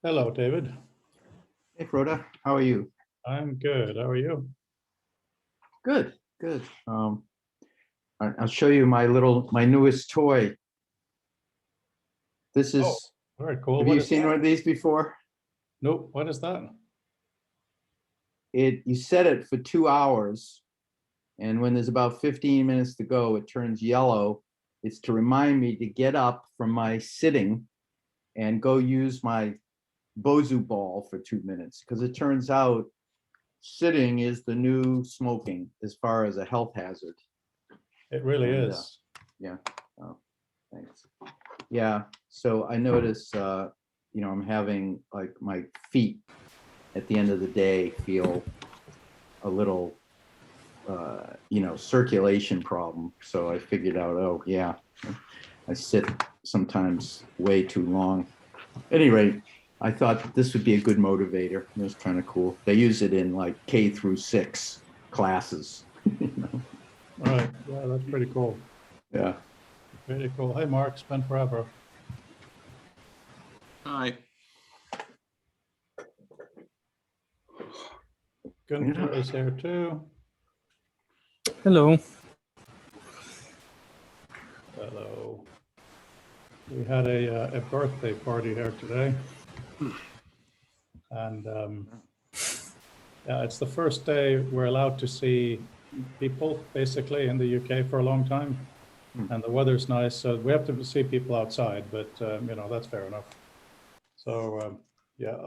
Hello, David. Hey, Rhoda, how are you? I'm good. How are you? Good, good. I'll show you my newest toy. This Oh, is, very cool. have What you is seen that? one of these before? Nope. What is that? You set it for 2 hours, and when there's about 15 minutes to go, it turns yellow. It's to remind me to get up from my sitting and go use my Bozu ball for 2 minutes, because it turns out sitting is the new smoking as far as a health hazard. It really And, is. Yeah. Oh, thanks. Yeah. So I notice, I'm having like my feet at the end of the day feel a little, circulation problem. So I figured out, oh yeah, I sit sometimes way too long. At any rate, I thought this would be a good motivator. It was kind of cool. They use it in like K-6 classes. Right. Yeah, that's pretty cool. Yeah. Pretty cool. Hey, Mark. It's been forever. Hi. Gunther is here too. Hello. Hello. We had a birthday party here today. And yeah, it's the first day we're allowed to see people basically in the UK for a long time. And the weather's nice, so we have to see people outside, but that's fair enough. So yeah,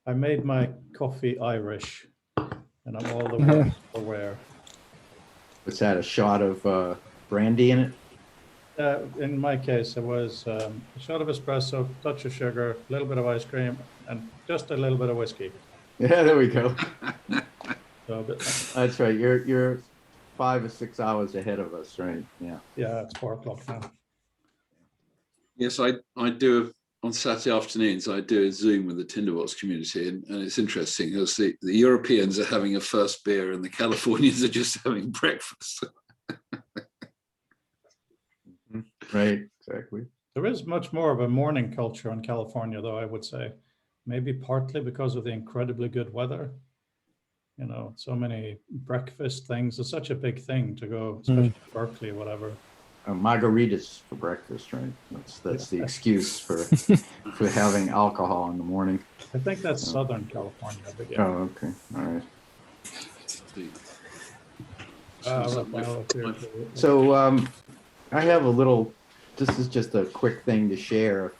I made my coffee Irish, and I'm all the more aware. Was that a shot of brandy in it? In my case, it was a shot of espresso, touch of sugar, a little bit of ice cream, and just a little bit of whiskey. Yeah, there we go. So, That's right. You're 5 or 6 hours ahead of us, right? Yeah. yeah, it's 4 o'clock now. Yes, I do on Saturday afternoons. I do a Zoom with the Tinderbox community, and it's interesting because the Europeans are having a first beer and the Californians are just having breakfast. Right, exactly. There is much more of a morning culture in California, though, I would say. Maybe partly because of the incredibly good weather. So many breakfast things. It's such a big thing to go, especially in Berkeley or whatever. Margaritas for breakfast, right? That's the excuse for having alcohol in the morning. I think that's Southern California. But yeah. Oh, okay. All right. So I have a little. This is just a quick thing to share.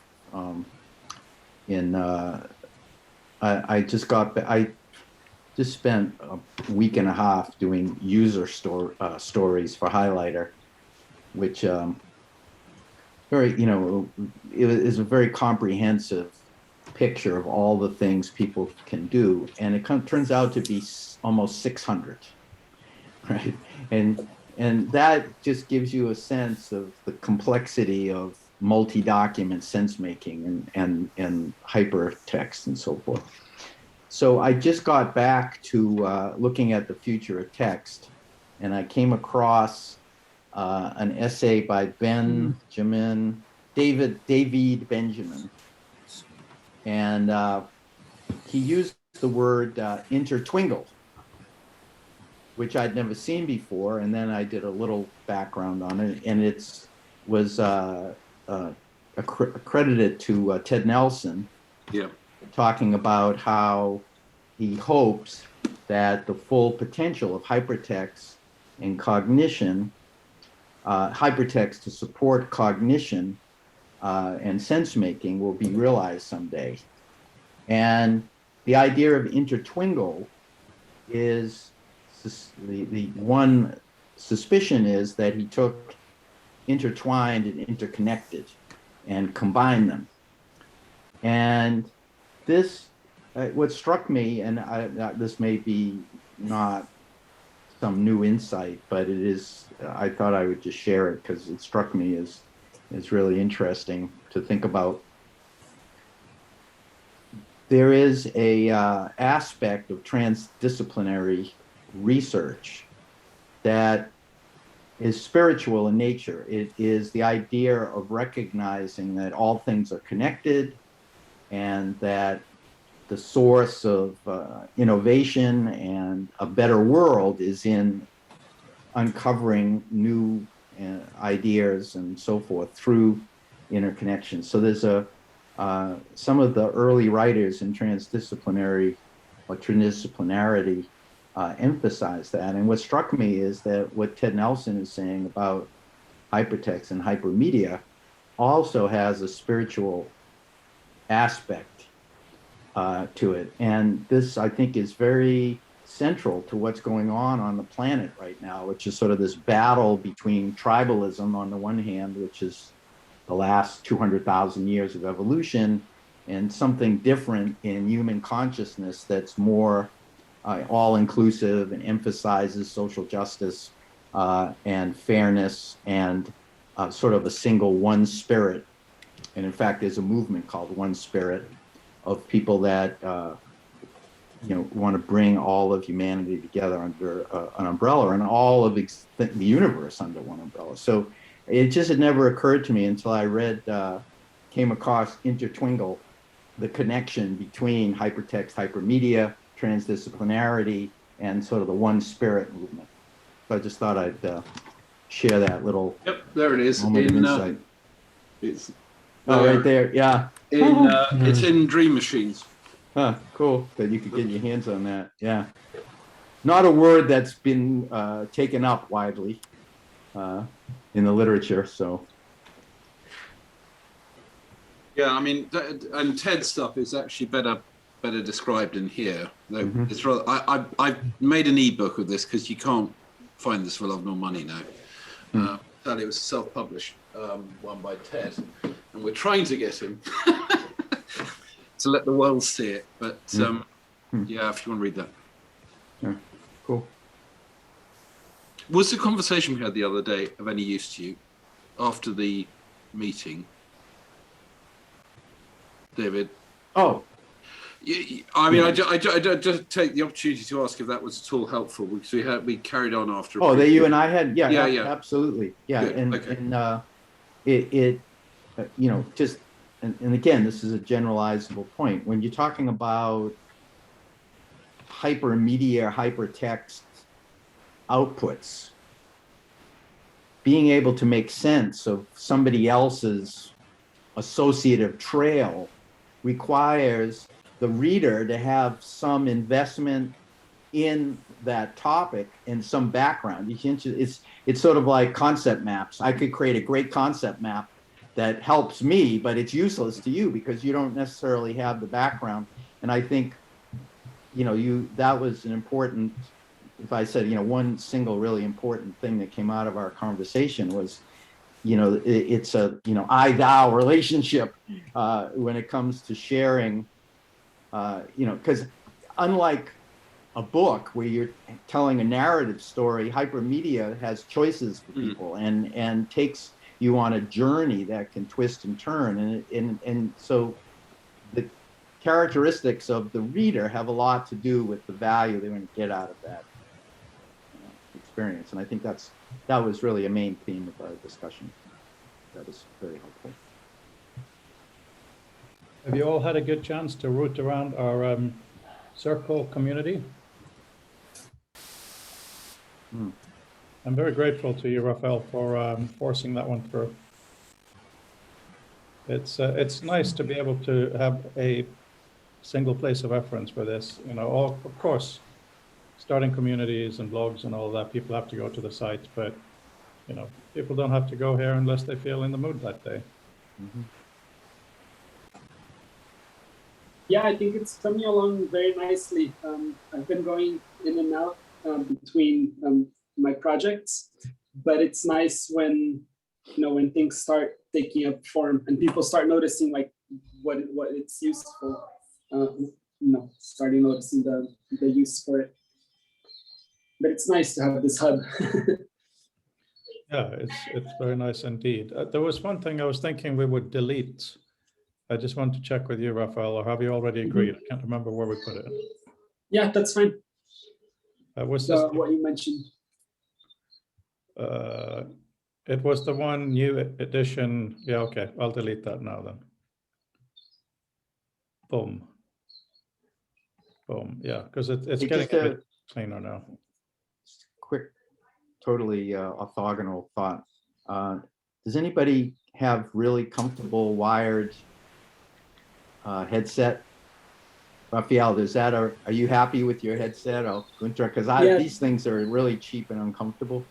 I just spent a week and a half doing user stories for Highlighter, which it is a very comprehensive picture of all the things people can do, and it turns out to be almost 600, right? And that just gives you a sense of the complexity of multi-document sense making and hypertext and so forth. So I just got back to looking at the future of text, and I came across an essay by David Benjamin, and he used the word intertwingle, which I'd never seen before, and then I did a little background on it, and it was accredited to Ted Nelson. Yeah. Talking about how he hopes that the full potential of hypertext and cognition, hypertext to support cognition and sense making, will be realized someday. And the idea of intertwingle is the one suspicion is that he took intertwined and interconnected and combined them. And this, what struck me, and this may be not some new insight, but it is, I thought I would just share it because it struck me as really interesting to think about. There is a aspect of transdisciplinary research that is spiritual in nature. It is the idea of recognizing that all things are connected, and that the source of innovation and a better world is in uncovering new ideas and so forth through interconnection. So there's some of the early writers in transdisciplinary or transdisciplinarity emphasize that. And what struck me is that what Ted Nelson is saying about hypertext and hypermedia also has a spiritual aspect to it. And this, I think, is very central to what's going on the planet right now, which is sort of this battle between tribalism on the one hand, which is the last 200,000 years of evolution, and something different in human consciousness that's more all-inclusive and emphasizes social justice and fairness and sort of a single one spirit. And in fact, there's a movement called One Spirit of people that want to bring all of humanity together under an umbrella, and all of the universe under one umbrella. So it just had never occurred to me until I came across Intertwingle, the connection between hypertext, hypermedia, transdisciplinarity, and sort of the One Spirit movement. So I just thought I'd share that little. Yep, there it is. Insight. It's right there, yeah. It's in Dream Machines. Huh, cool that you could get your hands on that. Yeah, not a word that's been taken up widely in the literature. So yeah, I mean, and TED stuff is actually better described in here. It's rather. I've made an ebook of this because you can't find this for love nor money now. Sadly, it was self-published, one by Ted, and we're trying to get him to let the world see it. But yeah, if you want to read that. Yeah, cool. Was the conversation we had the other day of any use to you after the meeting, David? Oh, I mean, I just take the opportunity to ask if that was at all helpful, because we carried on after. Oh, that you and I had, yeah, absolutely, yeah, Good. and Okay. and it just and again, this is a generalizable point when you're talking about hypermedia, hypertext outputs. Being able to make sense of somebody else's associative trail requires the reader to have some investment in that topic and some background. It's sort of like concept maps. I could create a great concept map that helps me, but it's useless to you because you don't necessarily have the background. And I think, that was an important, if I said, one single really important thing that came out of our conversation was, it's a, I-thou relationship when it comes to sharing, because unlike a book where you're telling a narrative story, hypermedia has choices for people and takes you on a journey that can twist and turn. And so the characteristics of the reader have a lot to do with the value they're going to get out of that experience. And I think that was really a main theme of our discussion. That was very helpful. Have you all had a good chance to root around our circle community? I'm very grateful to you, Raphael, for forcing that one through. It's nice to be able to have a single place of reference for this. Of course, starting communities and blogs and all that, people have to go to the site, but people don't have to go here unless they feel in the mood that day. Yeah, I think it's coming along very nicely. I've been going in and out between my projects, but it's nice when when things start taking up form and people start noticing like what it's useful. Starting noticing the use for it. But it's nice to have this hub. Yeah, it's very nice indeed. There was one thing I was thinking we would delete. I just want to check with you, Raphael, or have you already agreed? I can't remember where we put it. Yeah, that's fine. Was this what you mentioned? It was the one new edition. Yeah, okay. I'll delete that now then. Boom. Boom. Yeah, because it's Hey, getting just a a bit cleaner now. quick, totally orthogonal thought. Does anybody have really comfortable wired headset? Raphael, are you happy with your headset? Or Gunter, because Yeah. these things are really cheap and uncomfortable.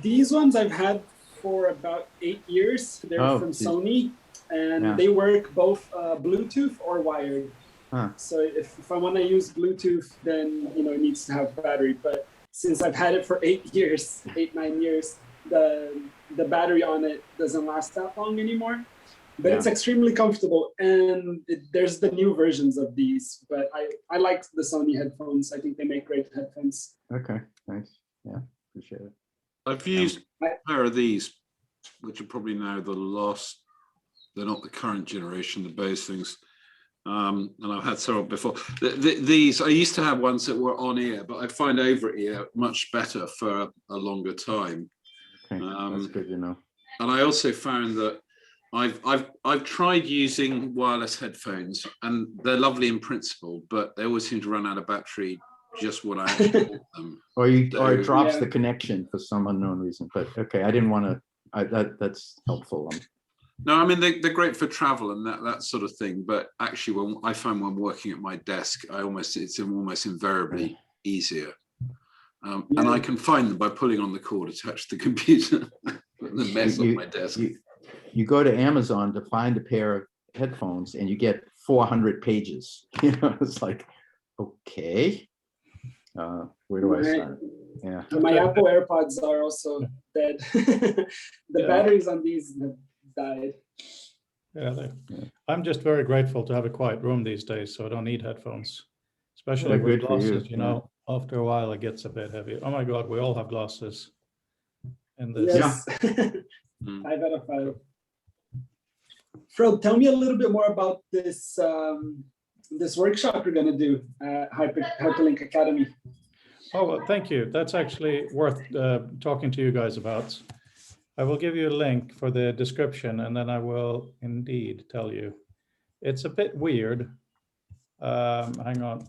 These ones I've had for about 8 years. They're Oh, from geez. Sony, and Yeah. they work both Bluetooth or wired. Huh. So if I want to use Bluetooth, then it needs to have battery. But since I've had it for 9 years, the battery on it doesn't last that long anymore. But Yeah. it's extremely comfortable, and there's the new versions of these. But I like the Sony headphones. I think they make great headphones. Okay, thanks. Yeah, appreciate it. I've used a pair of these, which are probably now they're not the current generation, the Bose things. And I've had several before. These, I used to have ones that were on ear, but I find over ear much better for a longer time. Okay, that's good to know. And I also found that I've tried using wireless headphones, and they're lovely in principle, but they always seem to run out of battery just when I actually bought them. Or it drops Yeah. the connection for some unknown reason. But okay, I didn't want to. That's helpful. No, I mean they're great for travel and that sort of thing. But actually, when I find when working at my desk, it's almost invariably easier. And I can find them by pulling on the cord attached to the computer. The mess on my desk. You go to Amazon to find a pair of headphones, and you get 400 pages. It's like, okay, where do I start? Yeah. My Apple AirPods are also dead. The batteries on these have died. Yeah, I'm just very grateful to have a quiet room these days, so I don't need headphones, especially Yeah, with good for you. glasses. After a while, it gets a bit heavy. Oh my God, we all have glasses in this. Yes. 5 out of 5. Fred, tell me a little bit more about this this workshop you're going to do at Hyperlink Academy. Oh, well, thank you. That's actually worth talking to you guys about. I will give you a link for the description, and then I will indeed tell you. It's a bit weird. Hang on.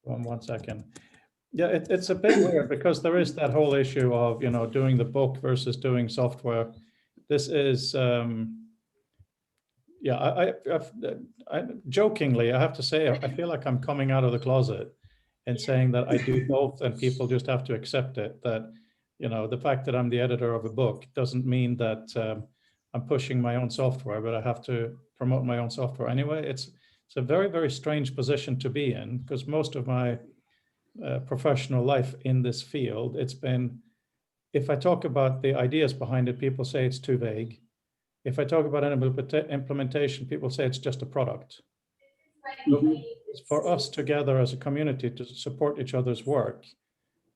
One second. Yeah, it's a bit weird because there is that whole issue of doing the book versus doing software. This is yeah. I jokingly, I have to say, I feel like I'm coming out of the closet and saying that I do both, and people just have to accept it. That the fact that I'm the editor of a book doesn't mean that I'm pushing my own software, but I have to promote my own software anyway. It's a very, very strange position to be in, because most of my professional life in this field, it's been, if I talk about the ideas behind it, people say it's too vague. If I talk about implementation, people say it's just a product. It's for us together as a community to support each other's work,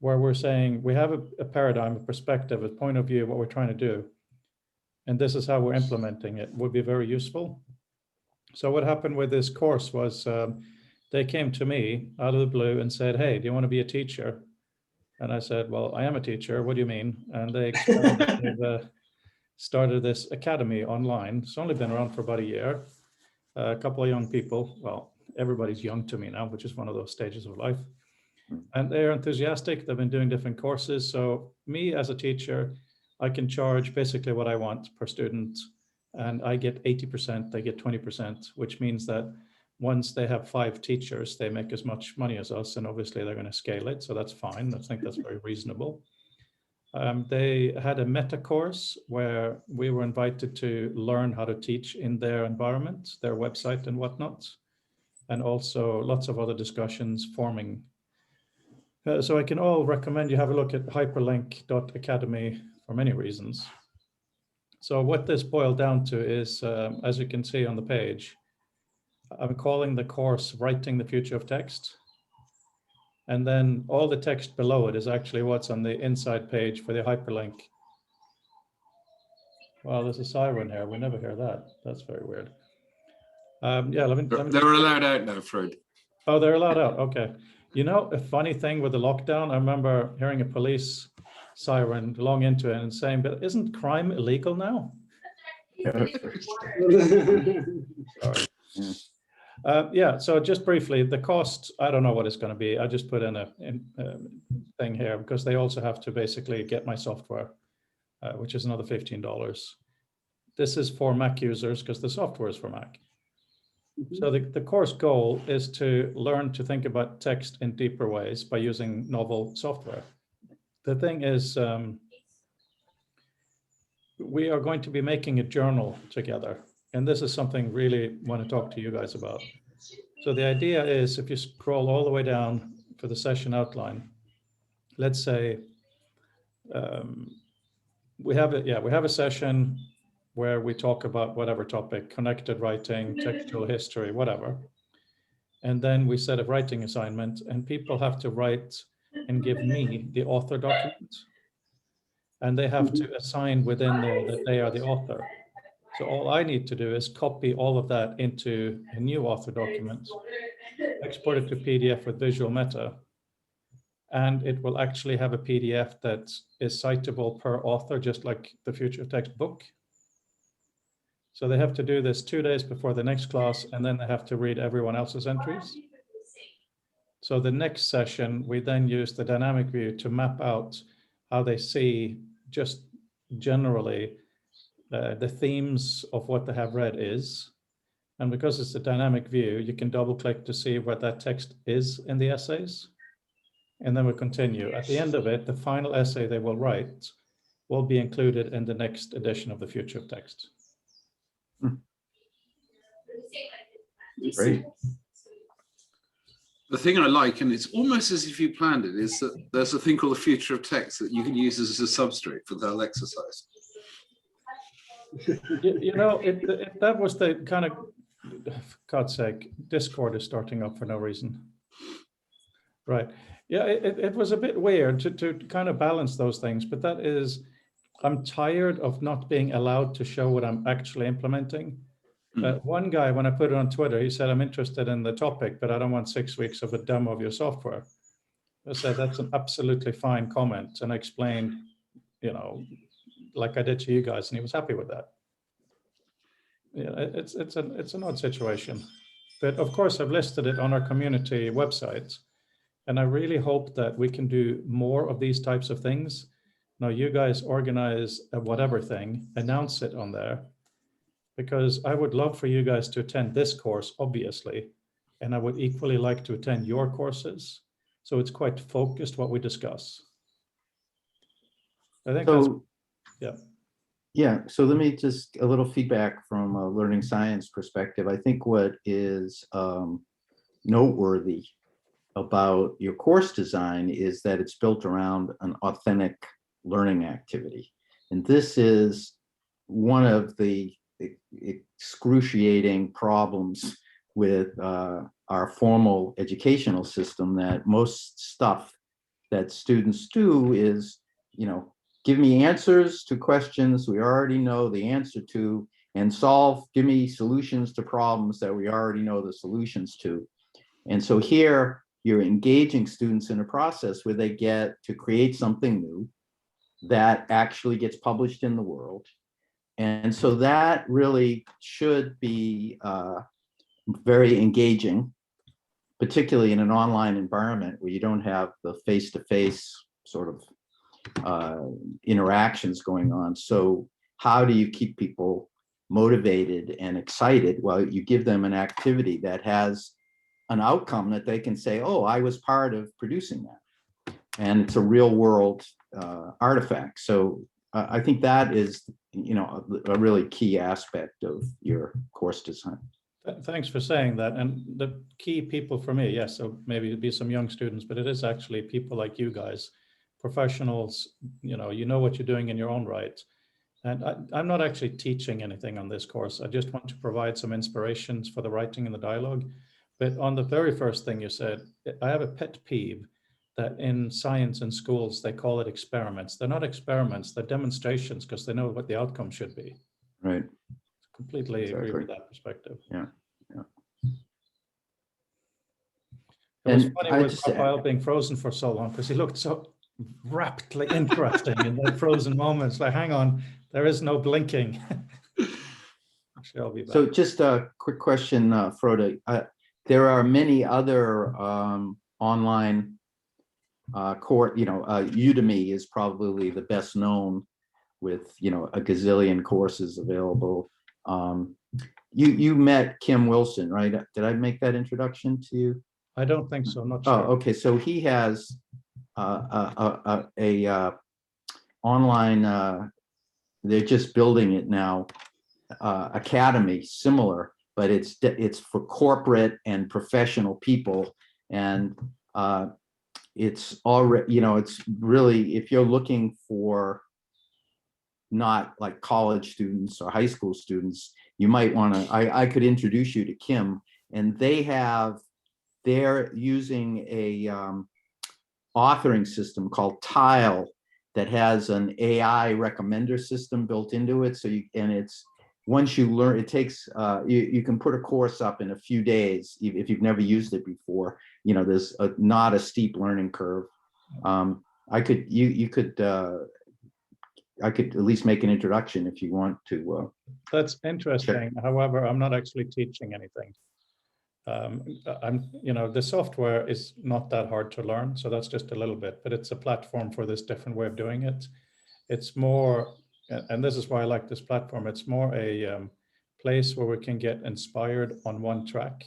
where we're saying we have a paradigm, a perspective, a point of view, what we're trying to do, and this is how we're implementing it, would be very useful. So what happened with this course was they came to me out of the blue and said, hey, do you want to be a teacher? And I said, well, I am a teacher. What do you mean? And they explained that they've started this academy online. It's only been around for about a year. A couple of young people. Well, everybody's young to me now, which is one of those stages of life. And they're enthusiastic. They've been doing different courses. So me as a teacher, I can charge basically what I want per student. And I get 80%, they get 20%, which means that once they have 5 teachers, they make as much money as us. And obviously they're going to scale it. So that's fine. I think that's very reasonable. They had a meta course where we were invited to learn how to teach in their environment, their website and whatnot, and also lots of other discussions forming. So I can all recommend you have a look at hyperlink.academy for many reasons. So what this boiled down to is, as you can see on the page, I'm calling the course Writing the Future of Text. And then all the text below it is actually what's on the inside page for the hyperlink. Well, there's a siren here. We never hear that. That's very weird. Yeah, let me They're allowed out now, Fred. Oh, they're allowed out. Okay. A funny thing with the lockdown, I remember hearing a police siren long into it and saying, but isn't crime illegal now? Sorry. Yeah, so just briefly, the cost, I don't know what it's going to be. I just put in a thing here because they also have to basically get my software, which is another $15. This is for Mac users because the software is for Mac. So the course goal is to learn to think about text in deeper ways by using novel software. The thing is, we are going to be making a journal together. And this is something really want to talk to you guys about. So the idea is if you scroll all the way down for the session outline, let's say we have a session where we talk about whatever topic, connected writing, textual history, whatever. And then we set a writing assignment and people have to write and give me the author document. And they have to assign within there that they are the author. So all I need to do is copy all of that into a new author document, export it to PDF with visual meta, and it will actually have a PDF that is citable per author, just like the Future of Text book. So they have to do this 2 days before the next class, and then they have to read everyone else's entries. So the next session, we then use the dynamic view to map out how they see just generally the themes of what they have read is. And because it's a dynamic view, you can double click to see what that text is in the essays. And then we continue. At the end of it, the final essay they will write will be included in the next edition of the Future of Text. Great. The thing I like, and it's almost as if you planned it, is that there's a thing called the Future of Text that you can use as a substrate for the whole exercise. You know, that was the kind of, for God's sake, Discord is starting up for no reason. Right. Yeah, it was a bit weird to kind of balance those things, but that is, I'm tired of not being allowed to show what I'm actually implementing. One guy, when I put it on Twitter, he said, I'm interested in the topic, but I don't want 6 weeks of a demo of your software. I said, that's an absolutely fine comment. And I explained, you know, like I did to you guys, and he was happy with that. Yeah, it's an odd situation. But of course, I've listed it on our community website. And I really hope that we can do more of these types of things. Now, you guys organize a whatever thing, announce it on there, because I would love for you guys to attend this course, obviously, and I would equally like to attend your courses. So it's quite focused what we discuss. I think that's, yeah. Yeah, so let me just, a little feedback from a learning science perspective. I think what is noteworthy about your course design is that it's built around an authentic learning activity. And this is one of the excruciating problems with our formal educational system, that most stuff that students do is, you know, give me answers to questions we already know the answer to, and give me solutions to problems that we already know the solutions to. And so here you're engaging students in a process where they get to create something new that actually gets published in the world. And so that really should be very engaging, particularly in an online environment where you don't have the face-to-face sort of interactions going on. So how do you keep people motivated and excited while you give them an activity that has an outcome that they can say, oh, I was part of producing that, and it's a real world artifact. So I think that is, you know, a really key aspect of your course design. Thanks for saying that. And the key people for me, yes, so maybe it'd be some young students, but it is actually people like you guys, professionals, you know what you're doing in your own right. And I'm not actually teaching anything on this course. I just want to provide some inspirations for the writing and the dialogue. But on the very first thing you said, I have a pet peeve that in science and schools, they call it experiments. They're not experiments, they're demonstrations, because they know what the outcome should be. Right. Completely agree with that perspective. Yeah. Yeah. It was And funny I with just Raphael being frozen for so long because he looked so rapidly interesting in the frozen moments. Like, hang on, there is no blinking. Actually, I'll be back. So just a quick question, Frode. There are many other online course, Udemy is probably the best known with, a gazillion courses available. You met Kim Wilson, right? Did I make that introduction to you? I don't think so. I'm not Oh, sure. okay. So he has a online, they're just building it now, academy similar, but it's for corporate and professional people. And it's already, it's really, if you're looking for not like college students or high school students, you might want to, I could introduce you to Kim, and they're using a authoring system called Tile that has an AI recommender system built into it. So it's once you learn, it takes you can put a course up in a few days if you've never used it before. There's not a steep learning curve. I could at least make an introduction if you want to. That's interesting. However, I'm not actually teaching anything. The software is not that hard to learn, so that's just a little bit, but it's a platform for this different way of doing it. It's more, and this is why I like this platform, it's more a place where we can get inspired on one track,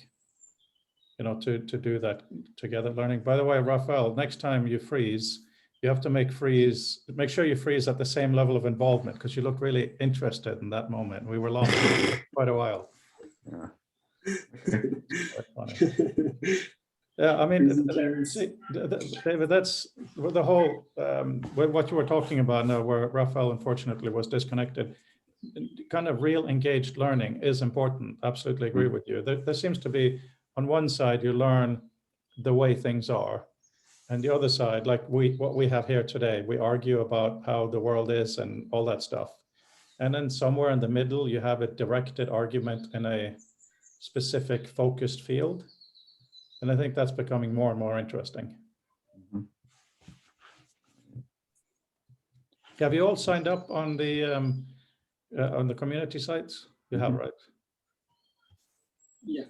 to do that together learning. By the way, Raphael, next time you freeze, you have to make sure you freeze at the same level of involvement, because you look really interested in that moment. We were lost for quite a while. Yeah. Yeah, I mean, see, David, that's the whole what you were talking about now, where Raphael unfortunately was disconnected. Kind of real engaged learning is important. Absolutely agree with you. There seems to be, on one side, you learn the way things are, and the other side, like what we have here today, we argue about how the world is and all that stuff. And then somewhere in the middle, you have a directed argument in a specific focused field. And I think that's becoming more and more interesting. Mhm. Have you all signed up on the community sites? You have, right? Yeah.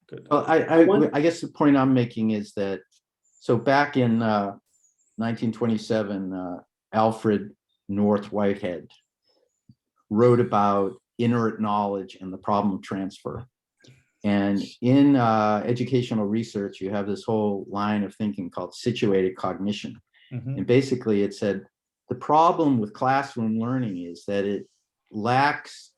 Good. Well, I guess the point I'm making is that, so back in 1927, Alfred North Whitehead wrote about inert knowledge and the problem of transfer. And in educational research, you have this whole line of thinking called situated cognition. Mhm. And basically it said, the problem with classroom learning is that it lacks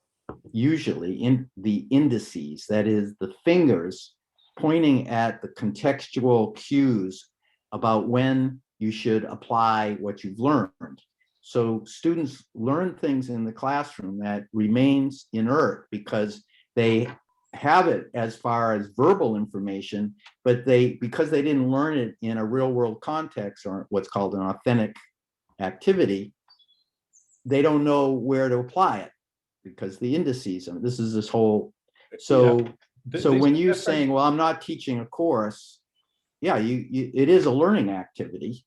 usually in the indices, that is the fingers pointing at the contextual cues about when you should apply what you've learned. So students learn things in the classroom that remains inert because they have it as far as verbal information, but because they didn't learn it in a real world context or what's called an authentic activity, they don't know where to apply it because the indices, I mean, this whole, so when you're saying, well, I'm not teaching a course, yeah, it is a learning activity,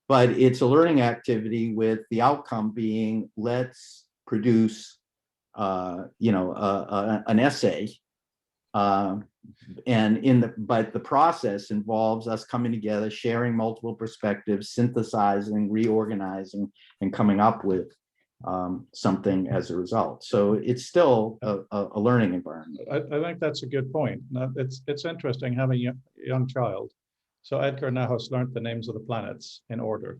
but it's a learning activity with the outcome being, let's produce an essay, but the process involves us coming together, sharing multiple perspectives, synthesizing, reorganizing, and coming up with something as a result. So it's still a learning environment. I think that's a good point. Now, it's interesting having a young child. So Edgar now has learned the names of the planets in order.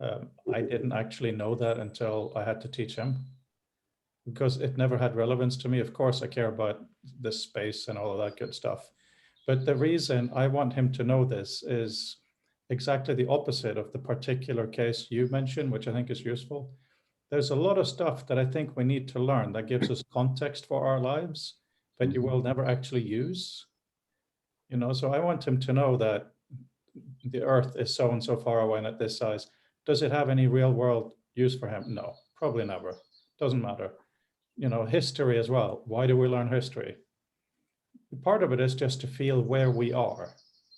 I didn't actually know that until I had to teach him, because it never had relevance to me. Of course, I care about the space and all of that good stuff. But the reason I want him to know this is exactly the opposite of the particular case you mentioned, which I think is useful. There's a lot of stuff that I think we need to learn that gives us context for our lives, but you will never actually use. So I want him to know that the Earth is so and so far away and at this size. Does it have any real world use for him? No, probably never. Doesn't matter. History as well. Why do we learn history? Part of it is just to feel where we are,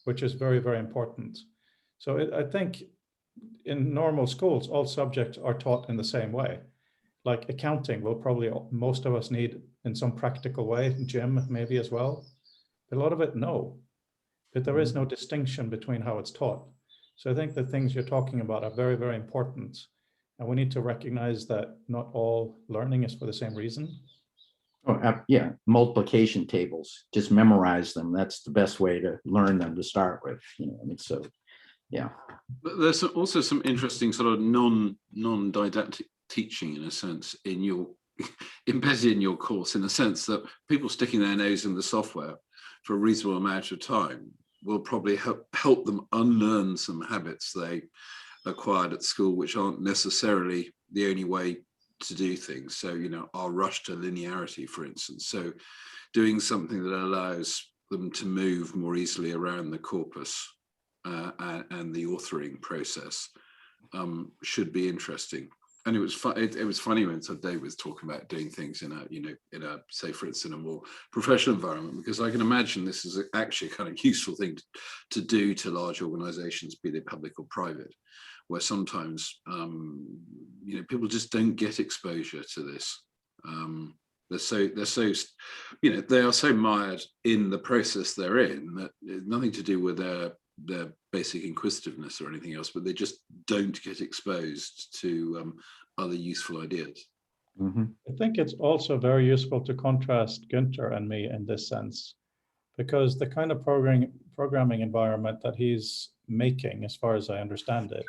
which is very, very important. So I think in normal schools, all subjects are taught in the same way. Like accounting will probably most of us need in some practical way, gym maybe as well. But a lot of it, no. But there is no distinction between how it's taught. So I think the things you're talking about are very, very important. And we need to recognize that not all learning is for the same reason. Oh, yeah, multiplication tables, just memorize them. That's the best way to learn them to start with. You know, I mean, so yeah. But there's also some interesting sort of non-didactic teaching, in a sense, in your embedded in your course, in the sense that people sticking their nose in the software for a reasonable amount of time will probably help them unlearn some habits they acquired at school, which aren't necessarily the only way to do things. So, you know, our rush to linearity, for instance. So doing something that allows them to move more easily around the corpus and the authoring process should be interesting. And it was funny when Dave was talking about doing things in a say, for instance, in a more professional environment, because I can imagine this is actually a kind of useful thing to do to large organizations, be they public or private, where sometimes people just don't get exposure to this. They're so they are so mired in the process they're in that it's nothing to do with their basic inquisitiveness or anything else, but they just don't get exposed to other useful ideas. Mm-hmm. I think it's also very useful to contrast Günther and me in this sense, because the kind of programming environment that he's making, as far as I understand it,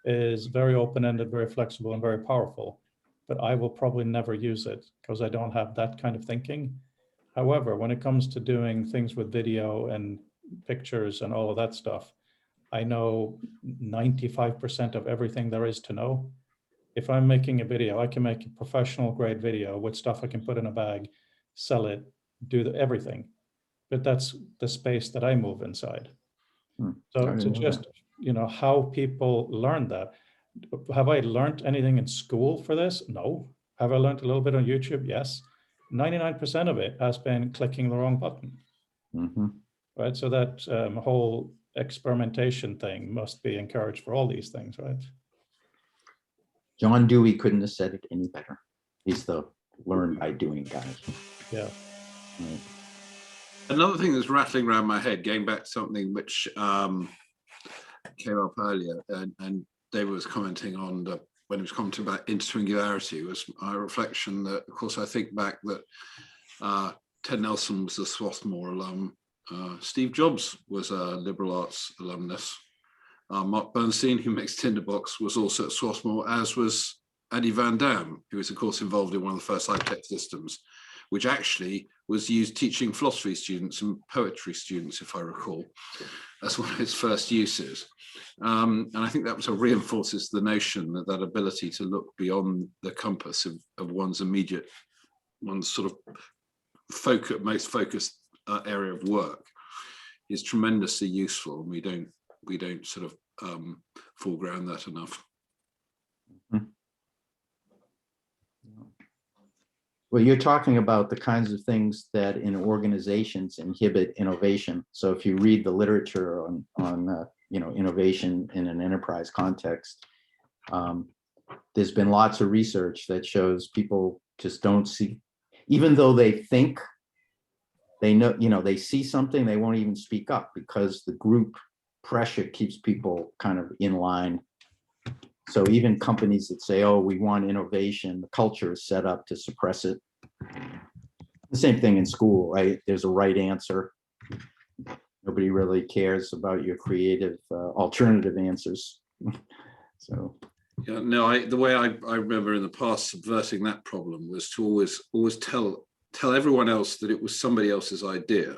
is very open-ended, very flexible, and very powerful. But I will probably never use it because I don't have that kind of thinking. However, when it comes to doing things with video and pictures and all of that stuff, I know 95% of everything there is to know. If I'm making a video, I can make a professional grade video with stuff I can put in a bag, sell it, do everything. But that's the space that I move inside. So to just, how people learn that. Have I learned anything in school for this? No. Have I learned a little bit on YouTube? Yes. 99% of it has been clicking the wrong button. Mm-hmm. Right. So that whole experimentation thing must be encouraged for all these things, right? John Dewey couldn't have said it any better. He's the learn by doing guy. Yeah. Right. Another thing that's rattling around my head, going back to something which came up earlier, and David was commenting on when he was commenting about intertwingularity, was my reflection that, of course, I think back that Ted Nelson was a Swarthmore alum. Steve Jobs was a liberal arts alumnus. Mark Bernstein, who makes Tinderbox, was also at Swarthmore, as was Adi Van Dam, who was, of course, involved in one of the first hypertext systems, which actually was used teaching philosophy students and poetry students, if I recall, as one of its first uses. And I think that sort of reinforces the notion that ability to look beyond the compass of one's sort of most focused area of work is tremendously useful, and we don't sort of foreground that enough. Well, you're talking about the kinds of things that in organizations inhibit innovation. So if you read the literature on innovation in an enterprise context, there's been lots of research that shows people just don't see, even though they think they know, they see something, they won't even speak up because the group pressure keeps people kind of in line. So even companies that say, oh, we want innovation, the culture is set up to suppress it. The same thing in school, right? There's a right answer. Nobody really cares about your creative alternative answers. So. Yeah, no, the way I remember in the past subverting that problem was to always tell everyone else that it was somebody else's idea.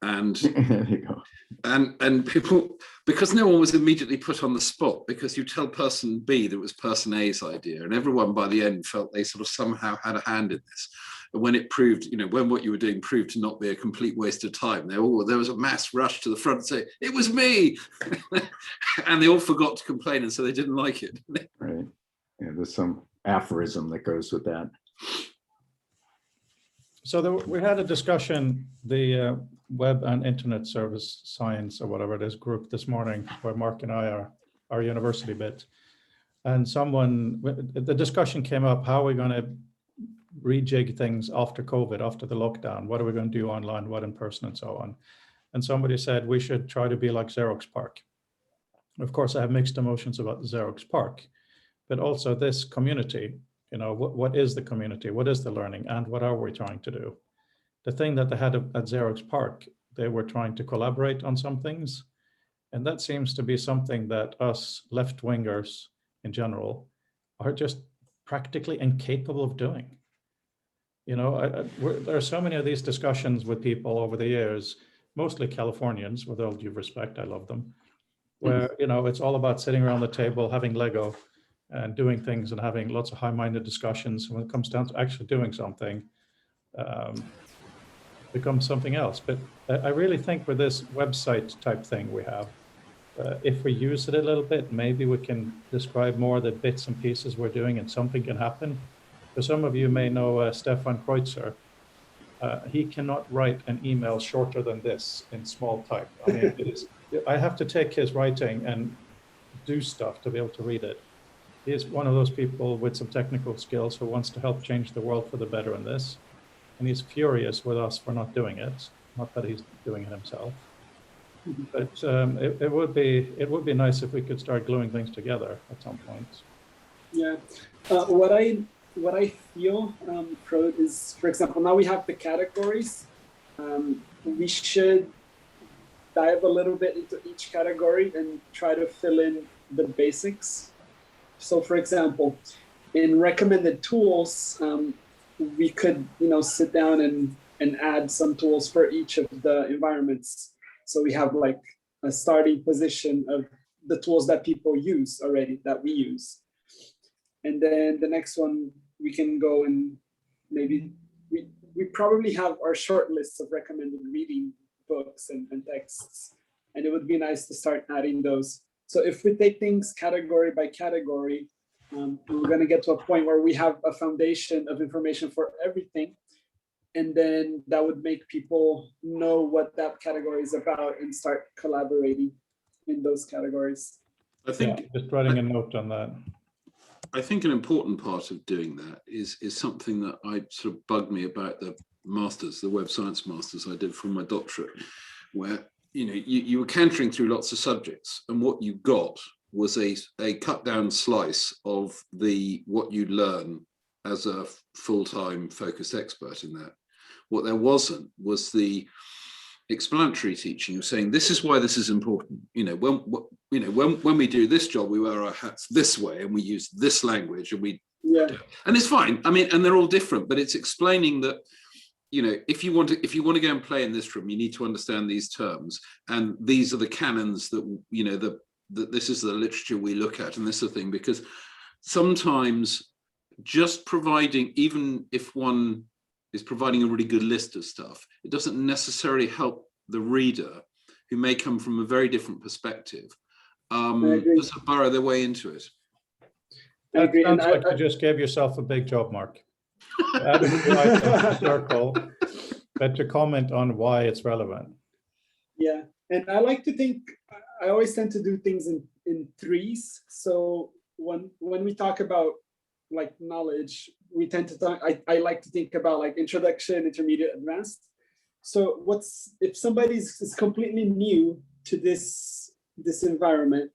And there you go. And people, because no one was immediately put on the spot, because you tell person B that it was person A's idea, and everyone by the end felt they sort of somehow had a hand in this. And when it proved, when what you were doing proved to not be a complete waste of time, there was a mass rush to the front and say, it was me. And they all forgot to complain, and so they didn't like it. Right. Yeah, there's some aphorism that goes with that. So we had a discussion, the Web and Internet Service Science or whatever it is group this morning, where Mark and I are our university bit. And the discussion came up, how are we going to rejig things after COVID, after the lockdown? What are we going to do online, what in person, and so on? And somebody said we should try to be like Xerox PARC. Of course, I have mixed emotions about the Xerox PARC, but also this community. You know, what is the community? What is the learning? And what are we trying to do? The thing that they had at Xerox PARC, they were trying to collaborate on some things. And that seems to be something that us left-wingers in general are just practically incapable of doing. You know, there are so many of these discussions with people over the years, mostly Californians, with all due respect, I love them, where, you know, it's all about sitting around the table, having Lego, and doing things and having lots of high-minded discussions. When it comes down to actually doing something, it becomes something else. But I really think with this website type thing we have, if we use it a little bit, maybe we can describe more the bits and pieces we're doing and something can happen. For some of you may know Stefan Kreutzer. He cannot write an email shorter than this in small type. I mean, I have to take his writing and do stuff to be able to read it. He is one of those people with some technical skills who wants to help change the world for the better in this. And he's furious with us for not doing it. Not that he's doing it himself. But it would be nice if we could start gluing things together at some point. Yeah. What I feel, Frode, is, for example, now we have the categories. We should dive a little bit into each category and try to fill in the basics. So, for example, in recommended tools, we could, you know, sit down and add some tools for each of the environments. So we have like a starting position of the tools that people use already, that we use. And then the next one, we can go and maybe, we probably have our short lists of recommended reading books and texts. And it would be nice to start adding those. So if we take things category by category, we're going to get to a point where we have a foundation of information for everything. And then that would make people know what that category is about and start collaborating in those categories. I think just writing a note on that. I think an important part of doing that is something that I sort of bugged me about the masters, the web science masters I did for my doctorate, where you were cantering through lots of subjects, and what you got was a cut down slice of what you'd learn as a full-time focused expert in that. What there wasn't was the explanatory teaching of saying, this is why this is important. When we do this job, we wear our hats this way and we use this language and and it's fine. I mean, and they're all different, but it's explaining that, if you want to go and play in this room, you need to understand these terms, and these are the canons that this is the literature we look at, and this sort of thing. Because sometimes just providing, even if one is providing a really good list of stuff, it doesn't necessarily help the reader, who may come from a very different perspective, just to burrow their way into it. That sounds like you just gave yourself a big job, Mark. Adding the circle, but to comment on why it's relevant. Yeah, and I like to think, I always tend to do things in threes. So when we talk about like knowledge, we tend to talk, I like to think about like introduction, intermediate, advanced. So if somebody is completely new to this environment,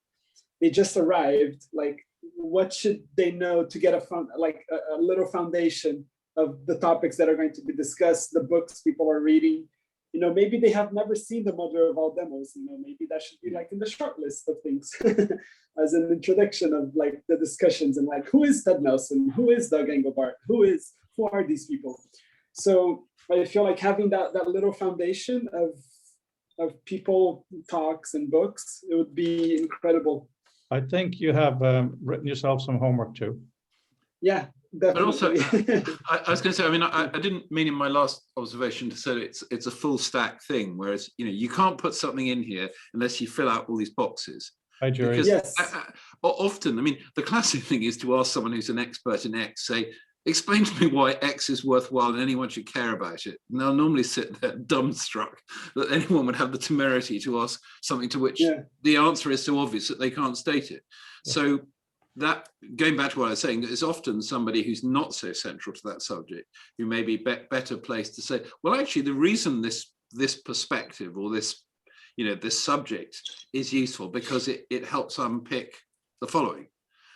they just arrived, like what should they know to get a little foundation of the topics that are going to be discussed, the books people are reading? Maybe they have never seen the Mother of All Demos. Maybe that should be like in the short list of things as an introduction of like the discussions, and like, who is Ted Nelson? Who is Doug Engelbart? Who are these people? So I feel like having that little foundation of people, talks, and books, it would be incredible. I think you have written yourself some homework too. Yeah, definitely. But also, I was going to say, I mean, I didn't mean in my last observation to say it's a full stack thing, whereas, you can't put something in here unless you fill out all these boxes. Hi, Jerry. Yes. Often, I mean, the classic thing is to ask someone who's an expert in X, say, explain to me why X is worthwhile and anyone should care about it. And they'll normally sit there dumbstruck that anyone would have the temerity to ask something to which the answer is so obvious that they can't state it. So that, going back to what I was saying, is often somebody who's not so central to that subject who may be better placed to say, well, actually, the reason this perspective or this, this subject is useful because it helps unpick the following.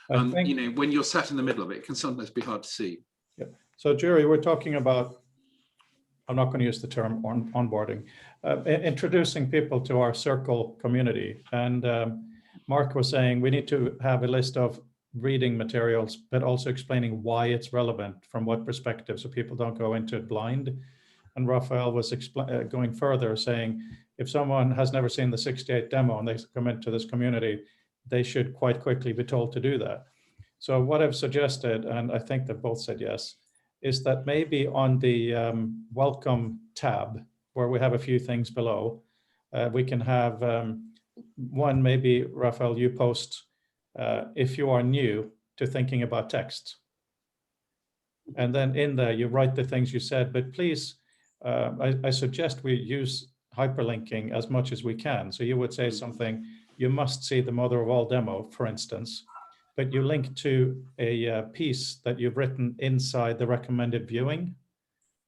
When you're sat in the middle of it, it can sometimes be hard to see. Yeah. So, Jerry, we're talking about, I'm not going to use the term onboarding, introducing people to our circle community. And Mark was saying we need to have a list of reading materials, but also explaining why it's relevant from what perspective, so people don't go into it blind. And Raphael was going further, saying if someone has never seen the 68 demo and they come into this community, they should quite quickly be told to do that. So what I've suggested, and I think they both said yes, is that maybe on the welcome tab, where we have a few things below, we can have one, maybe Raphael, you post if you are new to thinking about text. And then in there, you write the things you said, but please, I suggest we use hyperlinking as much as we can. So you would say something, you must see the mother of all demo, for instance, but you link to a piece that you've written inside the recommended viewing,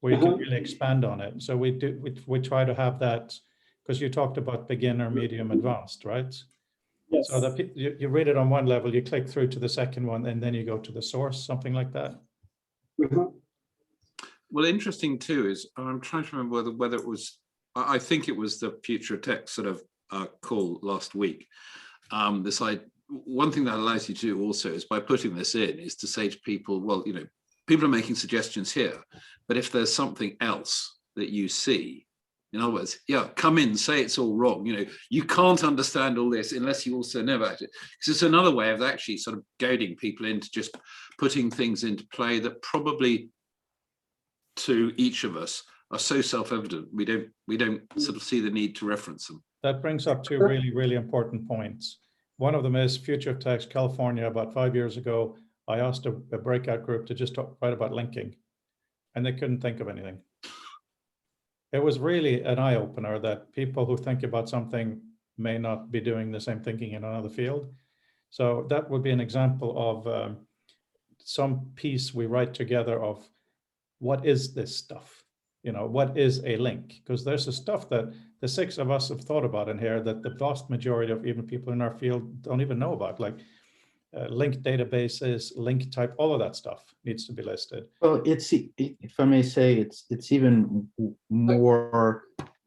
where you can really expand on it. So we try to have that, because you talked about beginner, medium, advanced, right? Yes. So that you read it on one level, you click through to the second one, and then you go to the source, something like that. Well, interesting too is, I'm trying to remember whether it was, I think it was the Future of Text sort of call last week. One thing that allows you to do also is by putting this in is to say to people, well, people are making suggestions here, but if there's something else that you see, in other words, come in, say it's all wrong. You can't understand all this unless you also know about it. Because it's another way of actually sort of goading people into just putting things into play that probably to each of us are so self-evident we don't sort of see the need to reference them. That brings up two really, really important points. One of them is Future of Text California. About 5 years ago, I asked a breakout group to just write about linking, and they couldn't think of anything. It was really an eye-opener that people who think about something may not be doing the same thinking in another field. So that would be an example of some piece we write together of what is this stuff? What is a link? Because there's a stuff that the six of us have thought about in here that the vast majority of even people in our field don't even know about, like linked databases, link type, all of that stuff needs to be listed. Well, if I may say, it's even more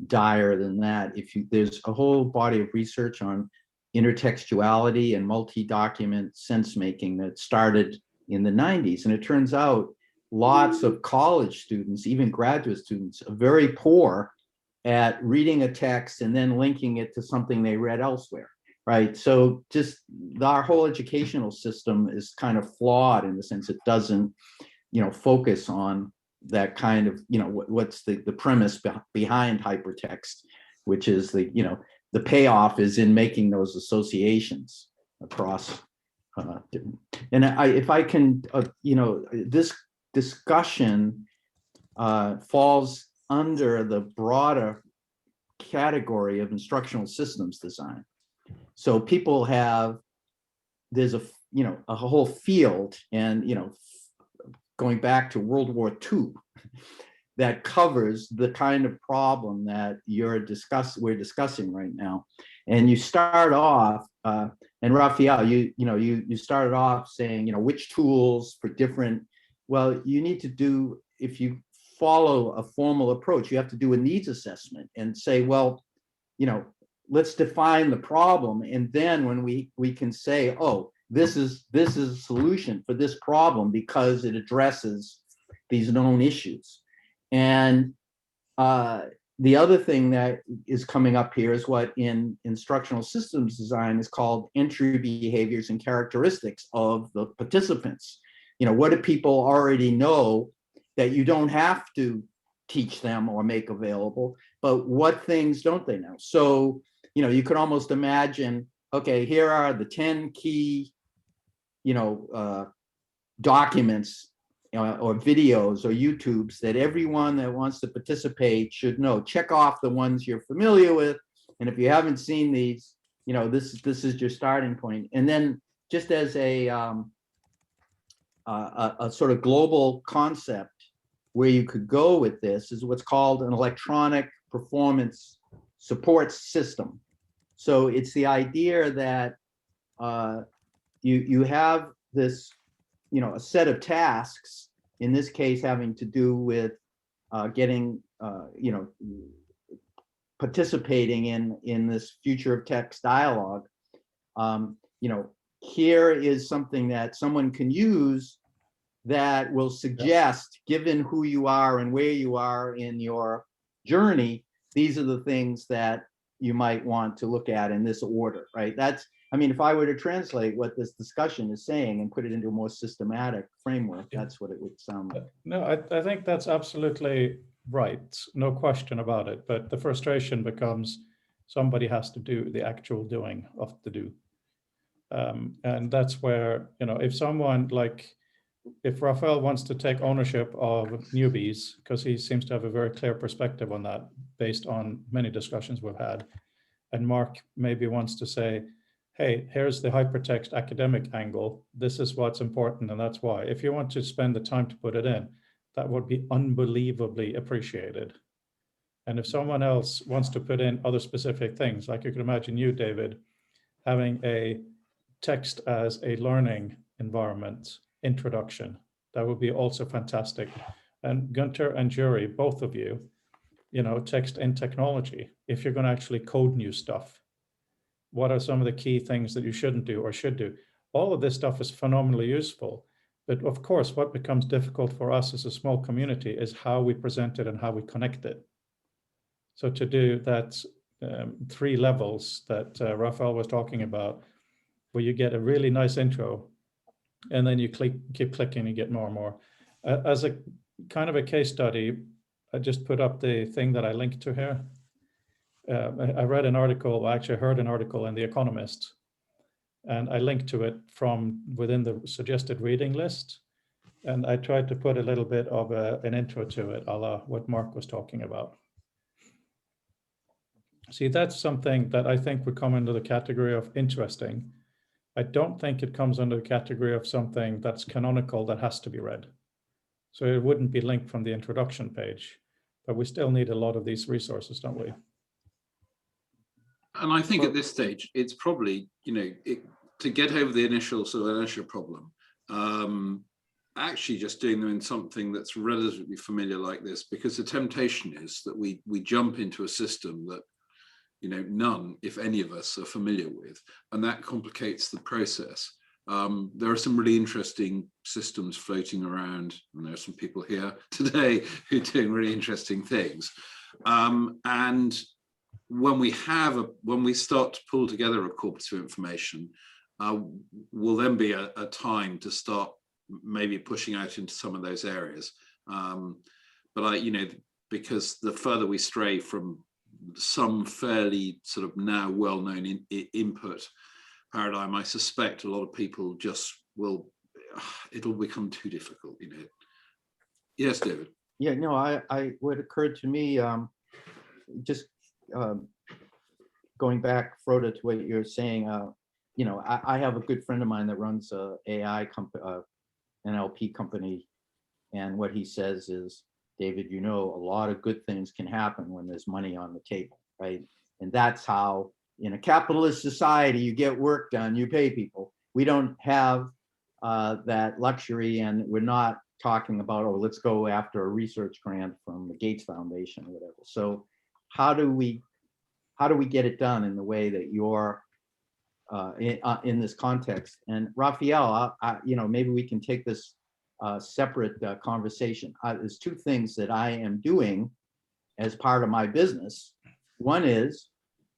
dire than that. There's a whole body of research on intertextuality and multi-document sense making that started in the 90s, and it turns out lots of college students, even graduate students, are very poor at reading a text and then linking it to something they read elsewhere, right? So just our whole educational system is kind of flawed in the sense it doesn't, focus on that kind of, what's the premise behind hypertext, which is the payoff is in making those associations across. And if I can, this discussion falls under the broader category of instructional systems design. So people there's a whole field, and going back to World War II, that covers the kind of problem that we're discussing right now. And you start off, and Raphael, you started off saying, which tools for different. Well, you need to do, if you follow a formal approach, you have to do a needs assessment and say, well, let's define the problem. And then when we can say, oh, this is a solution for this problem because it addresses these known issues. And the other thing that is coming up here is what in instructional systems design is called entry behaviors and characteristics of the participants. What do people already know that you don't have to teach them or make available, but what things don't they know? So, you could almost imagine, okay, here are the 10 key, documents or videos or YouTubes that everyone that wants to participate should know. Check off the ones you're familiar with. And if you haven't seen these, this is your starting point. And then just as a sort of global concept where you could go with this is what's called an electronic performance support system. So it's the idea that you have this, a set of tasks, in this case having to do with getting, participating in this future of text dialogue. Here is something that someone can use that will suggest, given who you are and where you are in your journey, these are the things that you might want to look at in this order, right? If I were to translate what this discussion is saying and put it into a more systematic framework, that's what it would sound like. No, I think that's absolutely right. No question about it. But the frustration becomes somebody has to do the actual doing of the do. And that's where, if Raphael wants to take ownership of newbies, because he seems to have a very clear perspective on that based on many discussions we've had, and Mark maybe wants to say, hey, here's the hypertext academic angle, this is what's important and that's why. If you want to spend the time to put it in, that would be unbelievably appreciated. And if someone else wants to put in other specific things, like you could imagine you, David, having a text as a learning environment introduction, that would be also fantastic. And Gunter and Jury, both of you, text in technology. If you're going to actually code new stuff, what are some of the key things that you shouldn't do or should do? All of this stuff is phenomenally useful. But of course, what becomes difficult for us as a small community is how we present it and how we connect it. So to do that 3 levels that Raphael was talking about, where you get a really nice intro, and then you keep clicking and get more and more. As a kind of a case study, I just put up the thing that I linked to here. I read an article, I actually heard an article in The Economist, and I linked to it from within the suggested reading list. And I tried to put a little bit of an intro to it, a la what Mark was talking about. See, that's something that I think would come under the category of interesting. I don't think it comes under the category of something that's canonical that has to be read. So it wouldn't be linked from the introduction page, but we still need a lot of these resources, don't we? And I think at this stage, it's probably, to get over the initial problem, actually just doing them in something that's relatively familiar like this, because the temptation is that we jump into a system that, none, if any of us, are familiar with, and that complicates the process. There are some really interesting systems floating around, and there are some people here today who are doing really interesting things. And when we start to pull together a corpus of information, will then be a time to start maybe pushing out into some of those areas. But because the further we stray from some fairly sort of now well-known input paradigm, I suspect a lot of people just it'll become too difficult, Yes, David. Yeah, no, what occurred to me, just going back, Frode, to what you're saying, I have a good friend of mine that runs a AI company, NLP company, and what he says is, David, a lot of good things can happen when there's money on the table, right? And that's how, in a capitalist society, you get work done, you pay people. We don't have that luxury, and we're not talking about, oh, let's go after a research grant from the Gates Foundation or whatever. So how do we get it done in the way that you're in this context? And Raphael, maybe we can take this separate conversation. There's 2 things that I am doing as part of my business. One is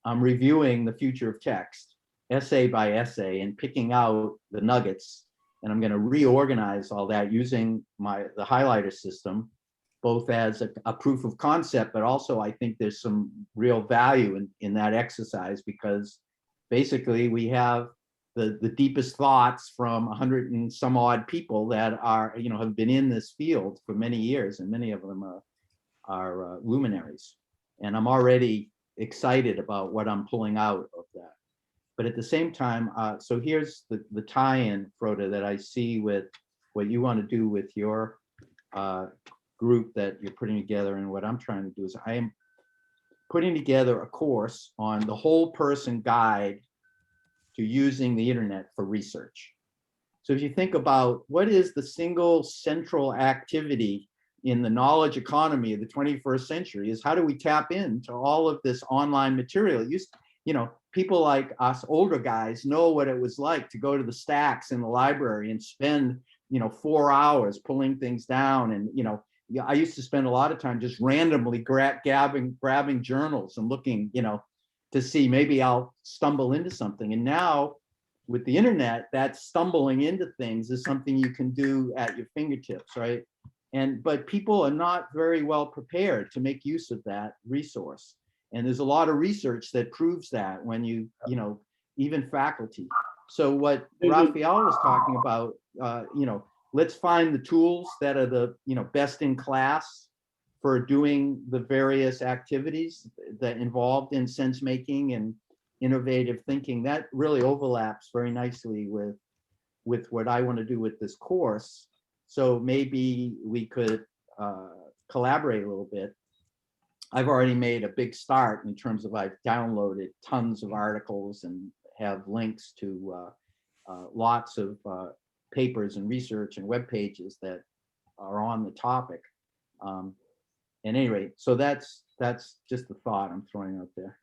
I'm reviewing the future of text, essay by essay, and picking out the nuggets. And I'm going to reorganize all that using the highlighter system, both as a proof of concept, but also I think there's some real value in that exercise, because basically we have the deepest thoughts from 100 and some odd people that are, have been in this field for many years, and many of them are luminaries. And I'm already excited about what I'm pulling out of that. But at the same time, so here's the tie-in, Frode, that I see with what you want to do with your group that you're putting together, and what I'm trying to do is I am putting together a course on the whole person guide to using the internet for research. So if you think about what is the single central activity in the knowledge economy of the 21st century, is how do we tap into all of this online material? People like us older guys know what it was like to go to the stacks in the library and spend 4 hours pulling things down. And I used to spend a lot of time just randomly grabbing journals and looking to see, maybe I'll stumble into something. And now with the internet, that stumbling into things is something you can do at your fingertips, right? But people are not very well prepared to make use of that resource. And there's a lot of research that proves that when even faculty. So what Raphael was talking about, let's find the tools that are the best in class for doing the various activities that involved in sense making and innovative thinking. That really overlaps very nicely with what I want to do with this course. So maybe we could collaborate a little bit. I've already made a big start in terms of I've downloaded tons of articles and have links to lots of papers and research and web pages that are on the topic. At any rate, so that's just the thought I'm throwing out there.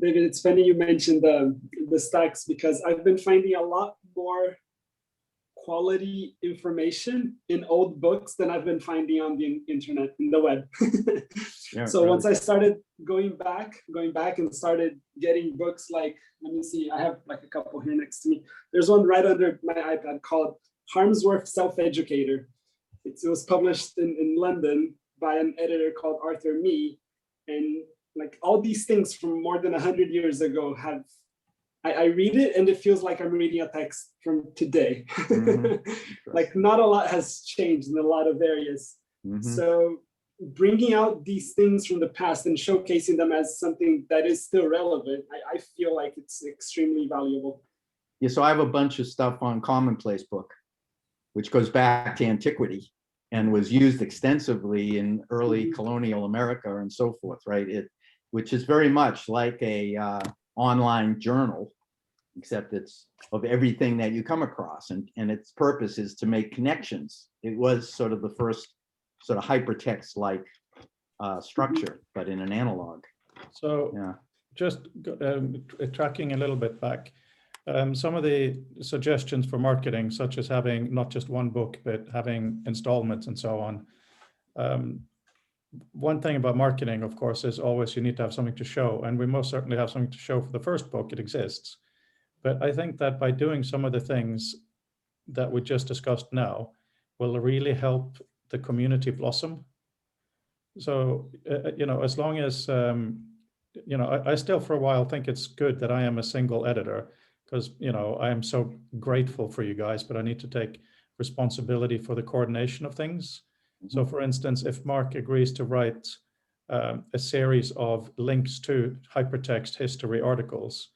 David, it's funny you mentioned the stacks, because I've been finding a lot more quality information in old books than I've been finding on the internet, in the web. Yeah, so really. Once I started going back and started getting books like, let me see, I have like a couple here next to me. There's one right under my iPad called Harmsworth Self-Educator. It was published in London by an editor called Arthur Mee. And like all these things from more than 100 years ago I read it and it feels like I'm reading a text from today. Like not a lot has changed in a lot of areas. So bringing out these things from the past and showcasing them as something that is still relevant, I feel like it's extremely valuable. Yeah, so I have a bunch of stuff on Commonplace Book, which goes back to antiquity and was used extensively in early colonial America and so forth, right? Which is very much like a online journal, except it's of everything that you come across, and its purpose is to make connections. It was sort of the first sort of hypertext-like structure, but in an analog. So yeah. Just tracking a little bit back, some of the suggestions for marketing, such as having not just one book, but having installments and so on. One thing about marketing, of course, is always you need to have something to show, and we most certainly have something to show for the first book. It exists. But I think that by doing some of the things that we just discussed now will really help the community blossom. So, as long as, I still for a while think it's good that I am a single editor, because, I am so grateful for you guys, but I need to take responsibility for the coordination of things. So for instance, if Mark agrees to write a series of links to hypertext history articles,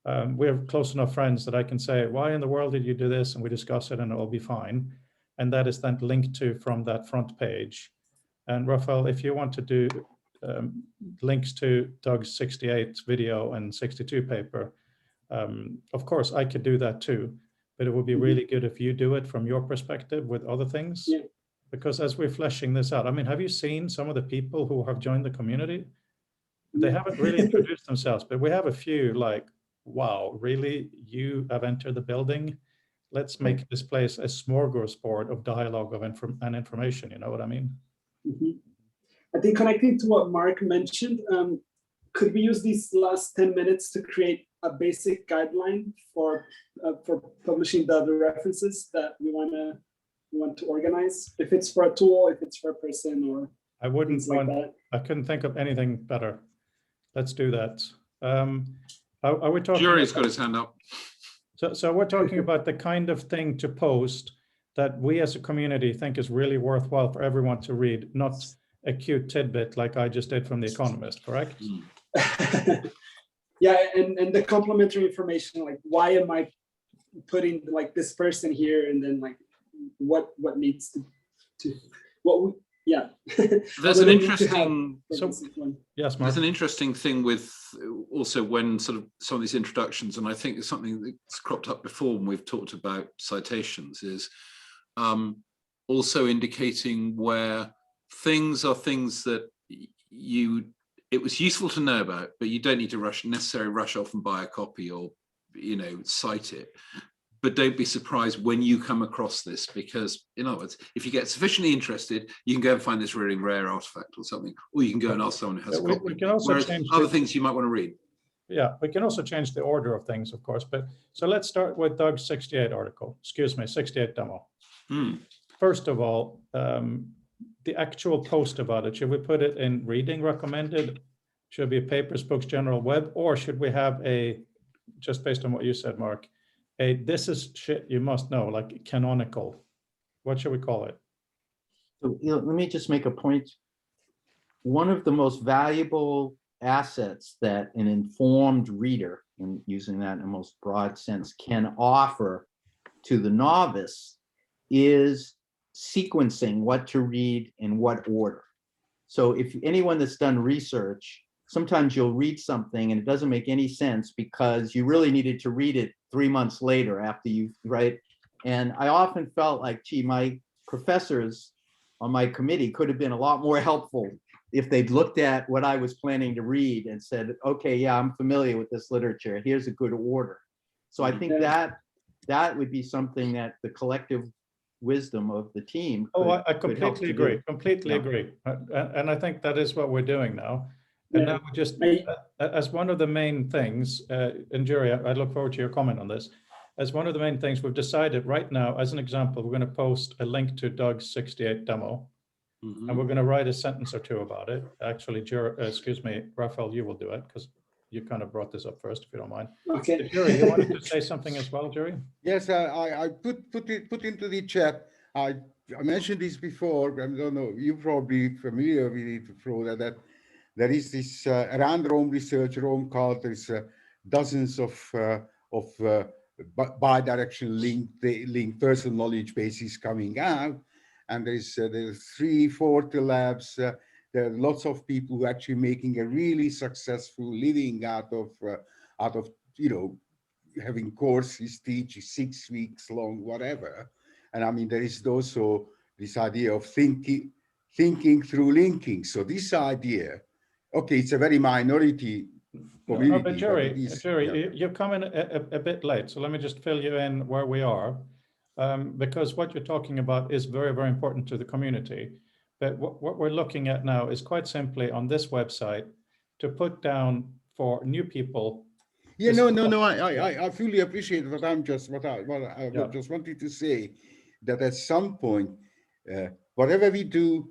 we're close enough friends that I can say, why in the world did you do this? And we discuss it and it'll be fine. And that is then linked to from that front page. And Raphael, if you want to do links to Doug's 68 video and 62 paper, of course I could do that too, but it would be really good if you do it from your perspective with other things. Yeah. Because as we're fleshing this out, I mean, have you seen some of the people who have joined the community? They haven't really introduced themselves, but we have a few like, wow, really? You have entered the building? Let's make this place a smorgasbord of dialogue and information, you know what I mean? I think connecting to what Mark mentioned, could we use these last 10 minutes to create a basic guideline for publishing the references that we want to organize? If it's for a tool, if it's for a person, or I wouldn't like that. I couldn't think of anything better. Let's do that. Are we talking? Jury's got his hand up. So we're talking about the kind of thing to post that we as a community think is really worthwhile for everyone to read, not a cute tidbit like I just did from The Economist, correct? Yeah, and the complementary information, like why am I putting like this person here, and then like what needs to what we, yeah. There's an interesting Yes, Mark. There's an interesting thing with also when sort of some of these introductions, and I think it's something that's cropped up before when we've talked about citations, is also indicating where things are things that it was useful to know about, but you don't need to necessarily rush off and buy a copy or, you know, cite it. But don't be surprised when you come across this, because in other words, if you get sufficiently interested, you can go and find this really rare artifact or something, or you can go and ask someone who has a copy. We can also change other things you might want to read. Yeah, we can also change the order of things, of course. But so let's start with Doug's 68 article. Excuse me, 68 demo. First of all, the actual post about it, should we put it in reading recommended? Should it be papers, books, general web, or should we have a, just based on what you said, Mark, a this is shit you must know, like canonical? What should we call it? So, let me just make a point. One of the most valuable assets that an informed reader, and using that in the most broad sense, can offer to the novice is sequencing what to read in what order. So if anyone that's done research, sometimes you'll read something and it doesn't make any sense because you really needed to read it 3 months later after you, right? And I often felt like, gee, my professors on my committee could have been a lot more helpful if they'd looked at what I was planning to read and said, okay, yeah, I'm familiar with this literature. Here's a good order. So I think that would be something that the collective wisdom of the team. I completely agree. Completely agree. And I think that is what we're doing now. And now we just, as one of the main things, and Jerry, I look forward to your comment on this. As one of the main things we've decided right now, as an example, we're going to post a link to Doug's 68 demo. And we're going to write a sentence or two about it. Actually, excuse me, Raphael, you will do it because you kind of brought this up first, if you don't mind. Okay. Jerry, you wanted to say something as well, Jerry? Yes, I put into the chat. I mentioned this before. I don't know. You're probably familiar with it, Fro, that there is this around Rome research, Rome cult. There's dozens of bidirectional linked personal knowledge bases coming out. And there's 3-4 labs. There are lots of people who are actually making a really successful living out of having courses, teach 6 weeks long, whatever. And I mean, there is also this idea of thinking through linking. So this idea, okay, it's a very minority community. No, but Jerry, you've come in a bit late. So let me just fill you in where we are. Because what you're talking about is very, very important to the community. But what we're looking at now is quite simply on this website to put down for new people. Yeah, no. I fully appreciate what I just wanted to say, that at some point, whatever we do,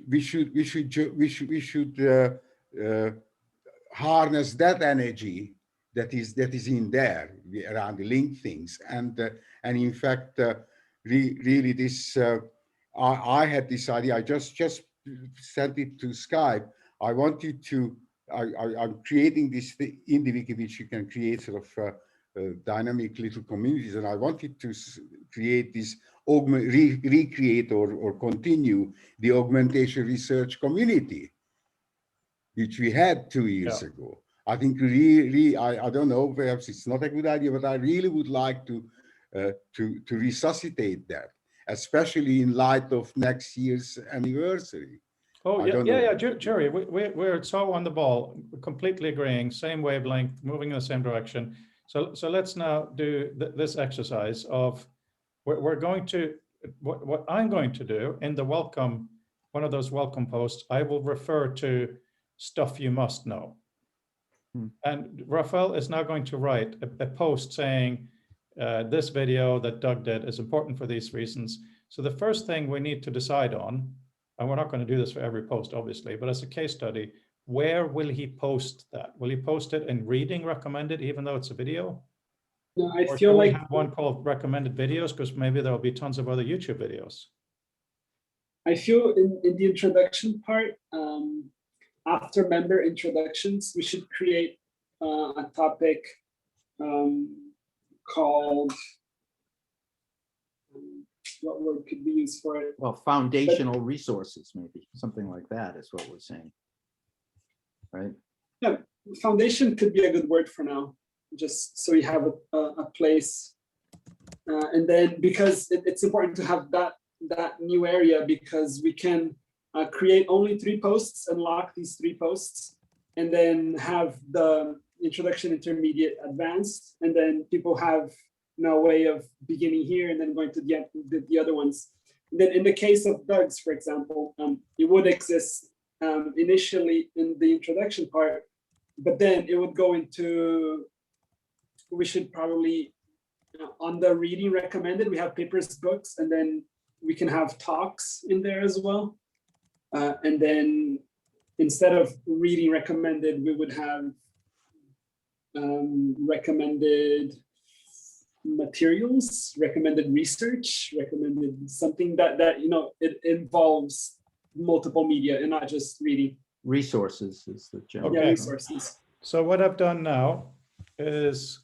we should harness that energy that is in there around the link things, and in fact, really this I had this idea. I just sent it to Skype. I wanted to. I'm creating this in the wiki, which you can create sort of dynamic little communities, and I wanted to create this recreate or continue the augmentation research community, which we had 2 years ago. I think really, I don't know, perhaps it's not a good idea, but I really would like to resuscitate that, especially in light of next year's anniversary. Oh, yeah, Jerry, we're so on the ball, completely agreeing, same wavelength, moving in the same direction. So let's now do this exercise of, we're going to, what I'm going to do in the welcome, one of those welcome posts, I will refer to stuff you must know. And Raphael is now going to write a post saying, this video that Doug did is important for these reasons. So the first thing we need to decide on, and we're not going to do this for every post, obviously, but as a case study, where will he post that? Will he post it in reading recommended, even though it's a video? No, I Or feel can we like have one called recommended videos? Because maybe there'll be tons of other YouTube videos. I feel in the introduction part, after member introductions, we should create a topic called, what word could we use for it? Well, foundational resources, maybe something like that is what we're saying, right? Yeah, foundation could be a good word for now, just so you have a place. And then because it's important to have that new area, because we can create only 3 posts and lock these 3 posts, and then have the introduction, intermediate, advanced, and then people have no way of beginning here and then going to the other ones. And then in the case of Doug's, for example, it would exist initially in the introduction part, but then it would go into, we should probably, on the reading recommended, we have papers, books, and then we can have talks in there as well. And then instead of reading recommended, we would have recommended materials, recommended research, recommended something that it involves multiple media and not just reading. Resources is the general. Yeah, Okay. resources. So what I've done now is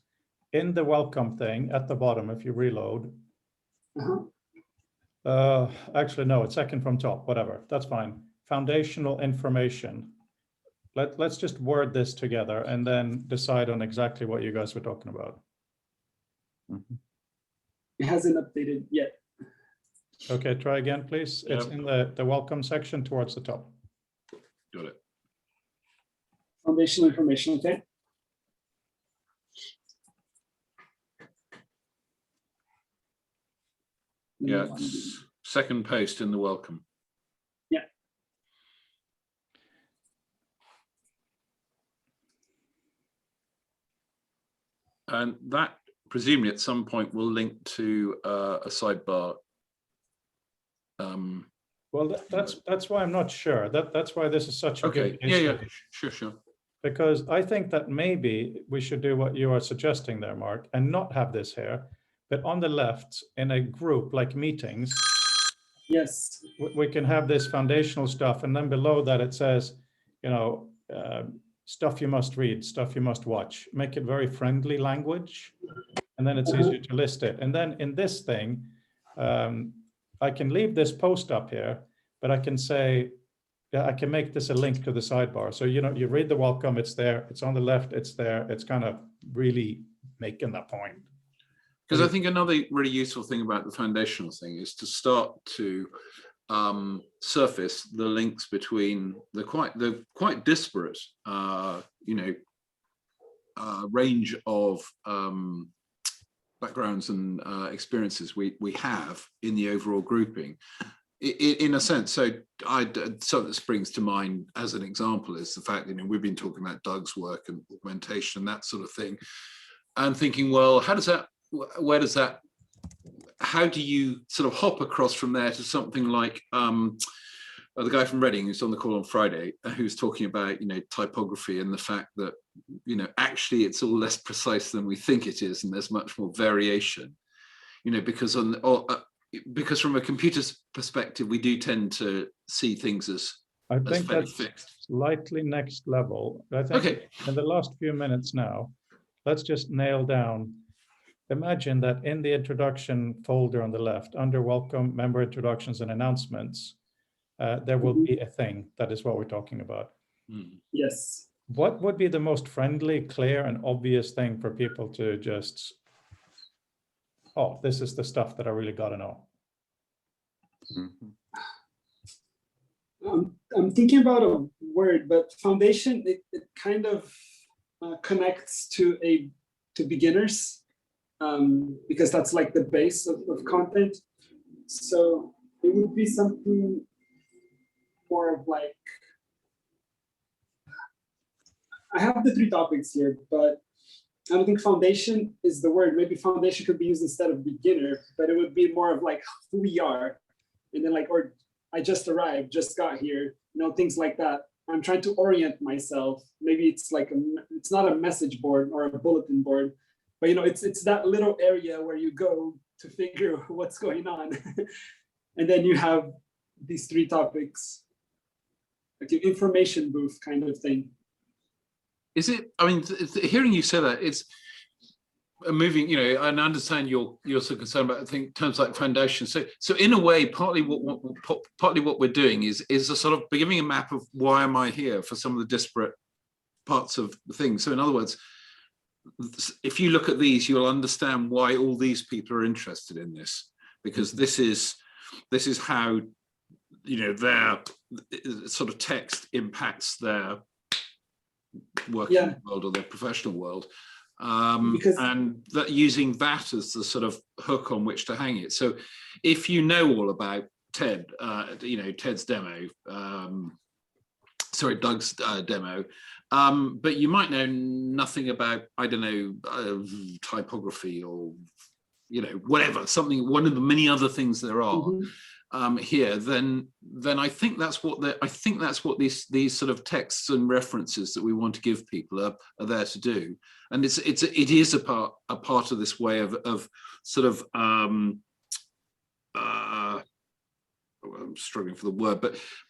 in the welcome thing at the bottom, if you reload. Actually, no, it's second from top, whatever, that's fine. Foundational information. Let's just word this together and then decide on exactly what you guys were talking about. It hasn't updated yet. Okay, try again, please. It's in the welcome section towards the top. Got it. Foundational information, okay? Yeah, it's second post in the welcome. Yeah. And that presumably at some point will link to a sidebar. Well, that's why I'm not sure. That's why this is such a Okay, good case yeah, study. sure. Because I think that maybe we should do what you are suggesting there, Mark, and not have this here, but on the left in a group like meetings, Yes. we can have this foundational stuff, and then below that it says, stuff you must read, stuff you must watch. Make it very friendly language, and then it's easier to list it. And then in this thing, I can leave this post up here, but I can say, I can make this a link to the sidebar. So, you read the welcome, it's there, it's on the left, it's there. It's kind of really making that point. Because I think another really useful thing about the foundational thing is to start to surface the links between the quite disparate, range of backgrounds and experiences we have in the overall grouping. In a sense, so something that springs to mind as an example is the fact that we've been talking about Doug's work and augmentation, that sort of thing, and thinking, well, how do you sort of hop across from there to something like the guy from Reading who's on the call on Friday, who's talking about typography and the fact that actually it's all less precise than we think it is, and there's much more variation, because from a computer's perspective, we do tend to see things as I think fairly that's fixed. slightly next level. I think in the last few minutes now, let's just nail down. Imagine that in the introduction folder on the left, under welcome, member introductions and announcements, there will be a thing that is what we're talking about. Yes. What would be the most friendly, clear, and obvious thing for people to just, oh, this is the stuff that I really got to know? I'm thinking about a word, but foundation, it kind of connects to beginners, because that's like the base of content. So it would be something more of like, I have the 3 topics here, but I don't think foundation is the word. Maybe foundation could be used instead of beginner, but it would be more of like who we are. And then or I just arrived, just got here, things like that. I'm trying to orient myself. Maybe it's like, it's not a message board or a bulletin board, But it's that little area where you go to figure what's going on. And then you have these 3 topics, like an information booth kind of thing. Is it, I mean, hearing you say that, it's moving, and I understand you're so concerned about, I think, terms like foundation. So in a way, partly what we're doing is a sort of giving a map of why am I here for some of the disparate parts of the thing. So in other words, if you look at these, you'll understand why all these people are interested in this, because this is how, their sort of text impacts their working world or their professional world. And that using that as the sort of hook on which to hang it. So if you know all about Ted, Ted's demo, Doug's demo, but you might know nothing about, I don't know, typography or, whatever, one of the many other things there are. Here, then I think that's what these sort of texts and references that we want to give people are there to do, and it is a part of this way of sort of I'm struggling for the word,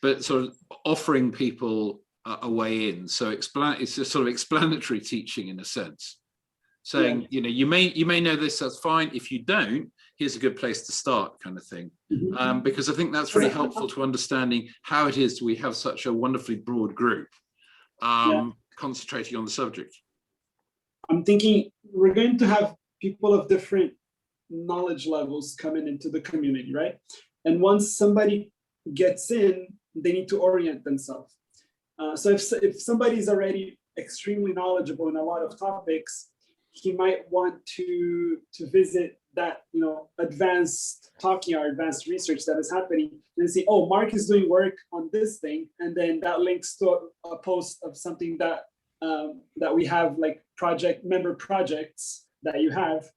but sort of offering people a way in. So it's a sort of explanatory teaching in a sense, saying you may know this, that's fine. If you don't, here's a good place to start, kind of thing. Because I think that's really helpful to understanding how it is we have such a wonderfully broad group concentrating on the subject. I'm thinking we're going to have people of different knowledge levels coming into the community, right? And once somebody gets in, they need to orient themselves. So if somebody's already extremely knowledgeable in a lot of topics, he might want to visit that advanced talking or advanced research that is happening and see, oh, Mark is doing work on this thing, and then that links to a post of something that that we have, like member projects that you have,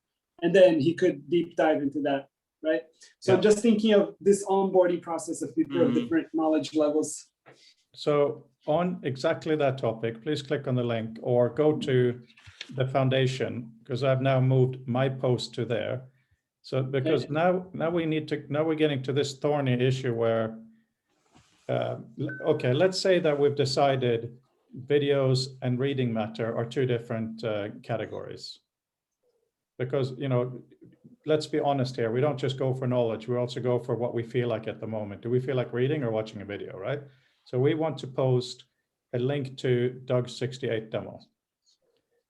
and then he could deep dive into that, right? So I'm just thinking of this onboarding process of people of different knowledge levels. So on exactly that topic, please click on the link or go to the foundation, because I've now moved my post to there. So because now we're getting to this thorny issue where, okay, let's say that we've decided videos and reading matter are 2 different categories. Because, let's be honest here, we don't just go for knowledge, we also go for what we feel like at the moment. Do we feel like reading or watching a video, right? So we want to post a link to Doug's 68 demo.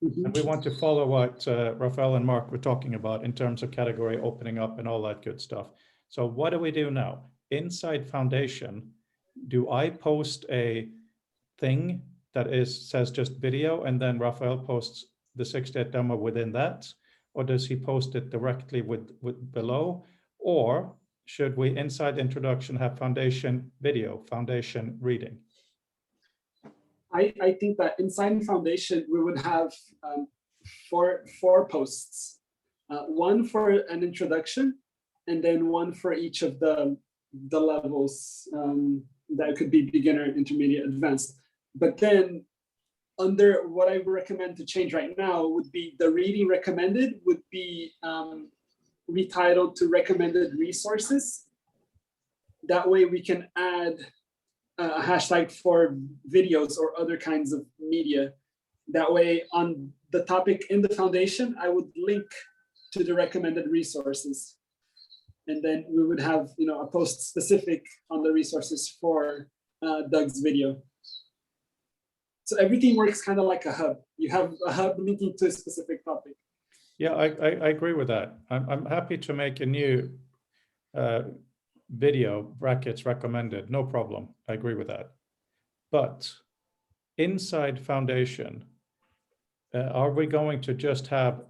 And we want to follow what Rafael and Mark were talking about in terms of category opening up and all that good stuff. So what do we do now? Inside Foundation, do I post a thing that says just video, and then Rafael posts the 68 demo within that? Or does he post it directly with below? Or should we, inside introduction, have Foundation video, Foundation reading? I think that inside Foundation, we would have 4 posts, 1 for an introduction, and then 1 for each of the levels that could be beginner, intermediate, advanced. But then under what I recommend to change right now would be the reading recommended would be retitled to recommended resources. That way we can add a hashtag for videos or other kinds of media. That way on the topic in the foundation, I would link to the recommended resources. And then we would have a post specific on the resources for Doug's video. So everything works kind of like a hub. You have a hub linking to a specific topic. Yeah, I agree with that. I'm happy to make a new video brackets recommended, no problem. I agree with that. But inside Foundation, are we going to just have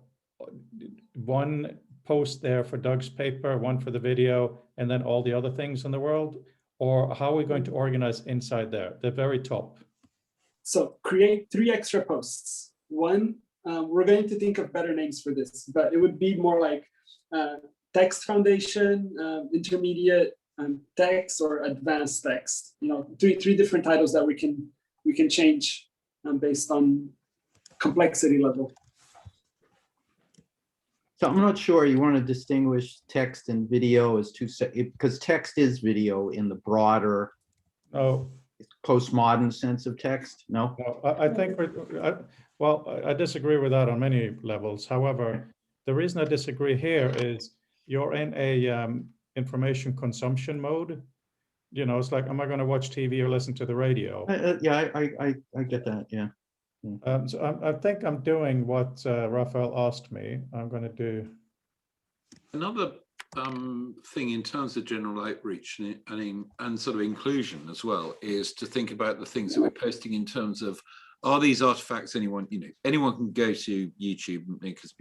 1 post there for Doug's paper, 1 for the video, and then all the other things in the world? Or how are we going to organize inside there, the very top? So create 3 extra posts. 1, we're going to think of better names for this, but it would be more like text foundation, intermediate text, or advanced text. 3 different titles that we can change based on complexity level. So I'm not sure you want to distinguish text and video as two, because text is video in the broader No, postmodern sense of text. No? no, I think, I disagree with that on many levels. However, the reason I disagree here is you're in a information consumption mode. You know, it's like, am I going to watch TV or listen to the radio? Yeah, I get that. Yeah. So I think I'm doing what Raphael asked me. I'm going to do. Another thing in terms of general outreach and sort of inclusion as well is to think about the things that we're posting in terms of, are these artifacts anyone can go to YouTube, because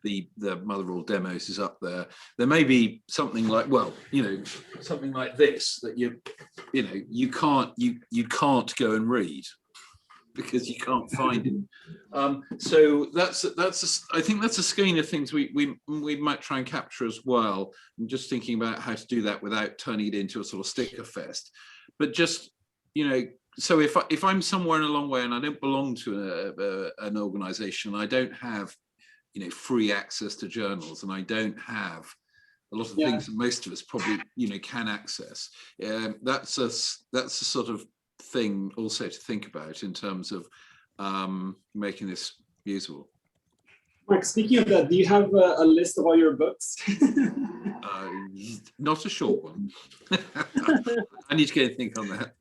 the mother of all demos is up there. There may be something like, well, something like this that you can't go and read because you can't find it. So I think that's a skein of things we might try and capture as well. I'm just thinking about how to do that without turning it into a sort of sticker fest. But just, so if I'm somewhere in a long way and I don't belong to an organization, I don't have, free access to journals, and I don't have a lot of things that most of us probably, can access. That's a sort of thing also to think about in terms of making this usable. Mark, speaking of that, do you have a list of all your books? Not a short one. I need to get a think on that.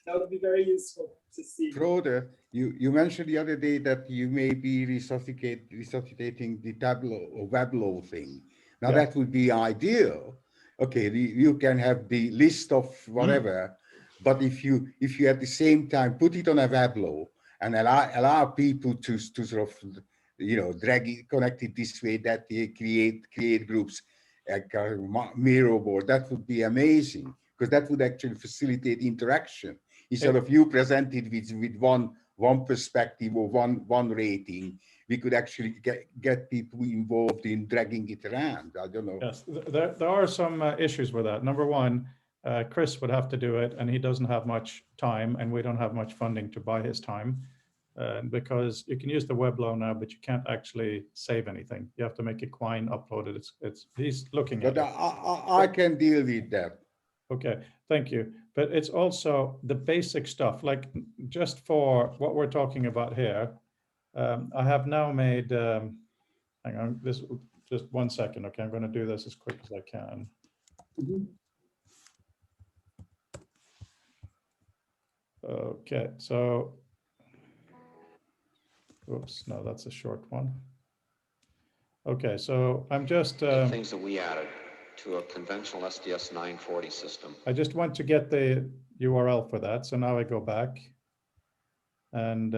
That would be very useful to see. Frode, you mentioned the other day that you may be resuscitating the Tableau or Weblo thing. Now that would be ideal. Okay, you can have the list of whatever, but if you at the same time put it on a Weblo and allow people to sort of drag it, connect it this way, that they create groups like a Miro board, that would be amazing, because that would actually facilitate interaction. Instead of you presented with one perspective or one rating, we could actually get people involved in dragging it around. I don't know. Yes, there are some issues with that. Number one, Chris would have to do it, and he doesn't have much time, and we don't have much funding to buy his time, because you can use the Weblo now, but you can't actually save anything. You have to make a Quine, upload it. He's looking at it. But I can deal with that. Okay, thank you. But it's also the basic stuff, like just for what we're talking about here. I have now made, hang on, this just 1 second. Okay, I'm going to do this as quick as I can. Okay, so, oops, no, that's a short one. Okay, so I'm just things that we added to a conventional SDS 940 system. I just want to get the URL for that. So now I go back, and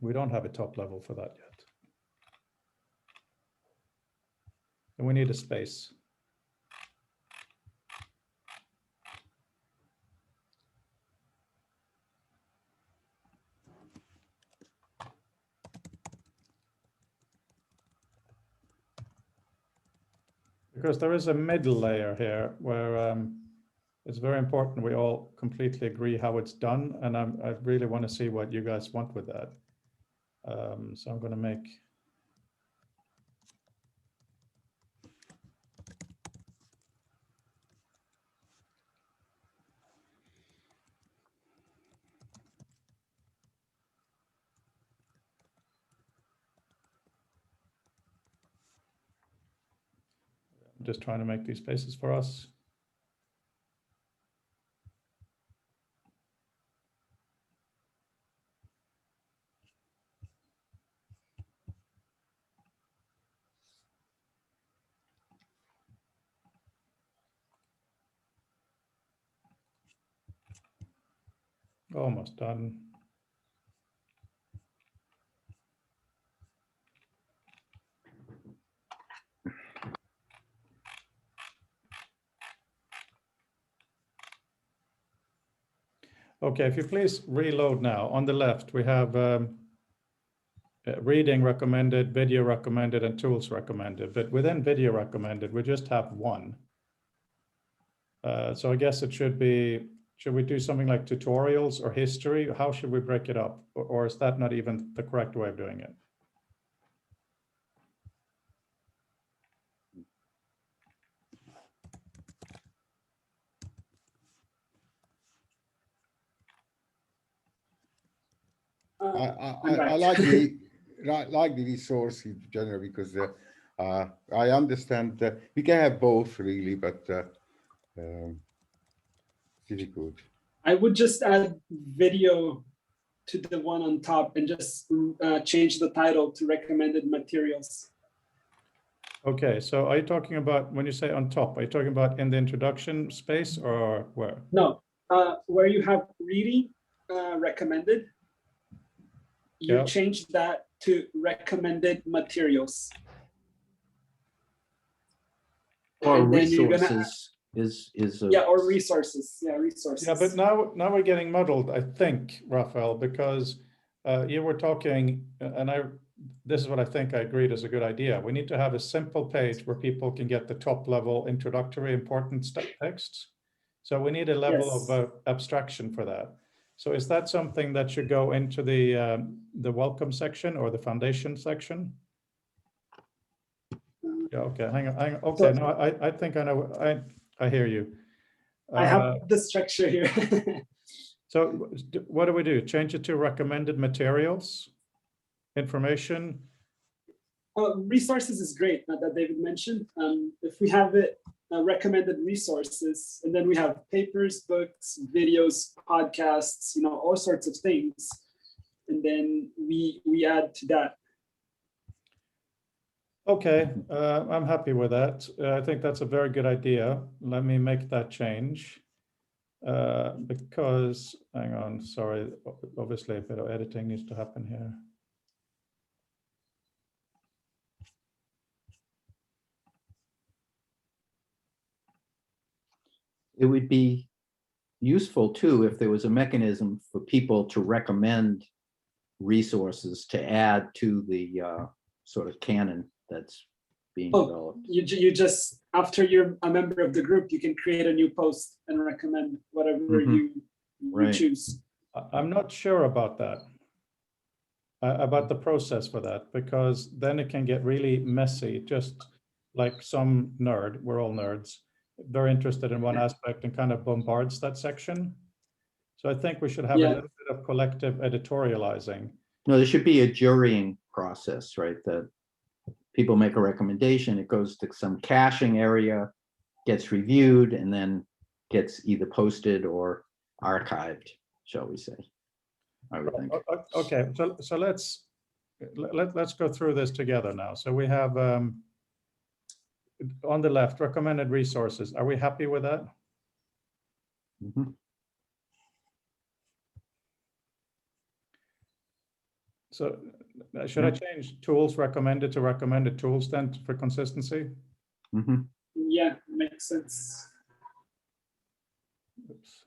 we don't have a top level for that yet. And we need a space. Because there is a middle layer here where it's very important we all completely agree how it's done, and I really want to see what you guys want with that. So I'm going to make. I'm just trying to make these spaces for us. Almost done. Okay, if you please reload now. On the left, we have reading recommended, video recommended, and tools recommended. But within video recommended, we just have one. So I guess it should be, should we do something like tutorials or history? How should we break it up? Or is that not even the correct way of doing it? I like the resource in general because I understand we can have both really, but difficult. I would just add video to the one on top and just change the title to recommended materials. Okay, so are you talking about, when you say on top, are you talking about in the introduction space or where? No, where you have reading recommended, you Yeah. change that to recommended materials. Or And then you're gonna- resources is a, Yeah, or resources. Yeah, resources. Yeah, but now we're getting muddled, I think, Raphael, because you were talking, and this is what I think I agreed is a good idea. We need to have a simple page where people can get the top level introductory important texts. So we need a level Yes. of abstraction for that. So is that something that should go into the welcome section or the foundation section? Yeah, okay, hang on. Okay, no, I think I know, I hear you. I have the structure here. So what do we do? Change it to recommended materials, information? Resources is great, that David mentioned. If we have it recommended resources, and then we have papers, books, videos, podcasts, all sorts of things, and then we add to that. Okay, I'm happy with that. I think that's a very good idea. Let me make that change. Because, hang on, sorry, obviously a bit of editing needs to happen here. it would be useful too if there was a mechanism for people to recommend resources to add to the sort of canon that's being developed. You just, after you're a member of the group, you can create a new post and recommend whatever you choose. I'm not sure about that, about the process for that, because then it can get really messy, just like some nerd, we're all nerds, very interested in one aspect and kind of bombards that section. So I think we should have a little bit of collective editorializing. No, there should be a jurying process, right? That people make a recommendation, it goes to some caching area, gets reviewed, and then gets either posted or archived, shall we say, I would think. Okay, so let's go through this together now. So we have on the left, recommended resources. Are we happy with that? Mhm. So should I change tools recommended to recommended tools then for consistency? Mhm. Yeah, makes sense. Oops.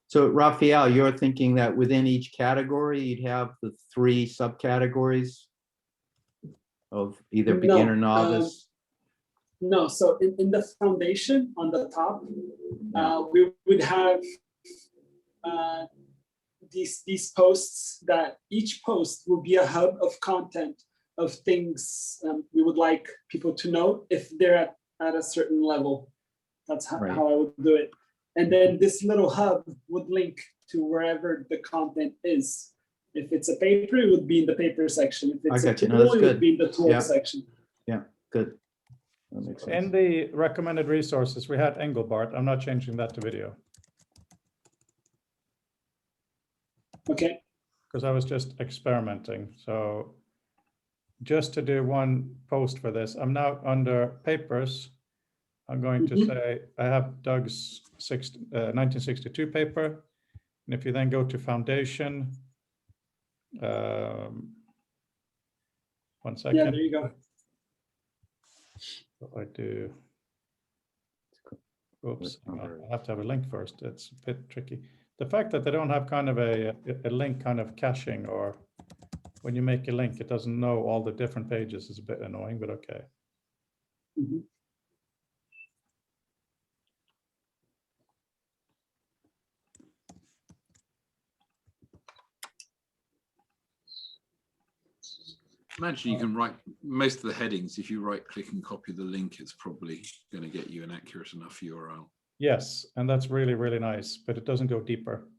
So Raphael, you're thinking that within each category, you'd have the 3 subcategories of either No, beginner, novice? No, so in the foundation on the top, we would have these posts that each post will be a hub of content of things we would like people to know if they're at a certain level. That's how I would do it. And then this little hub would link to wherever the content is. If it's a paper, it would be in the paper section. If it's a tool, it would be in the tool section. Yeah, good. That makes sense. In the recommended resources, we had Engelbart. I'm not changing that to video. Okay. Because I was just experimenting. So just to do one post for this, I'm now under papers. I'm going to say I have Doug's 1962 paper. And if you then go to foundation, 1 second. Yeah, there you go. What I do. Oops, I have to have a link first. It's a bit tricky. The fact that they don't have kind of a link kind of caching, or when you make a link, it doesn't know all the different pages is a bit annoying, but okay. Imagine you can write most of the headings. If you right click and copy the link, it's probably going to get you an accurate enough URL. Yes, and that's really, really nice, but it doesn't go deeper.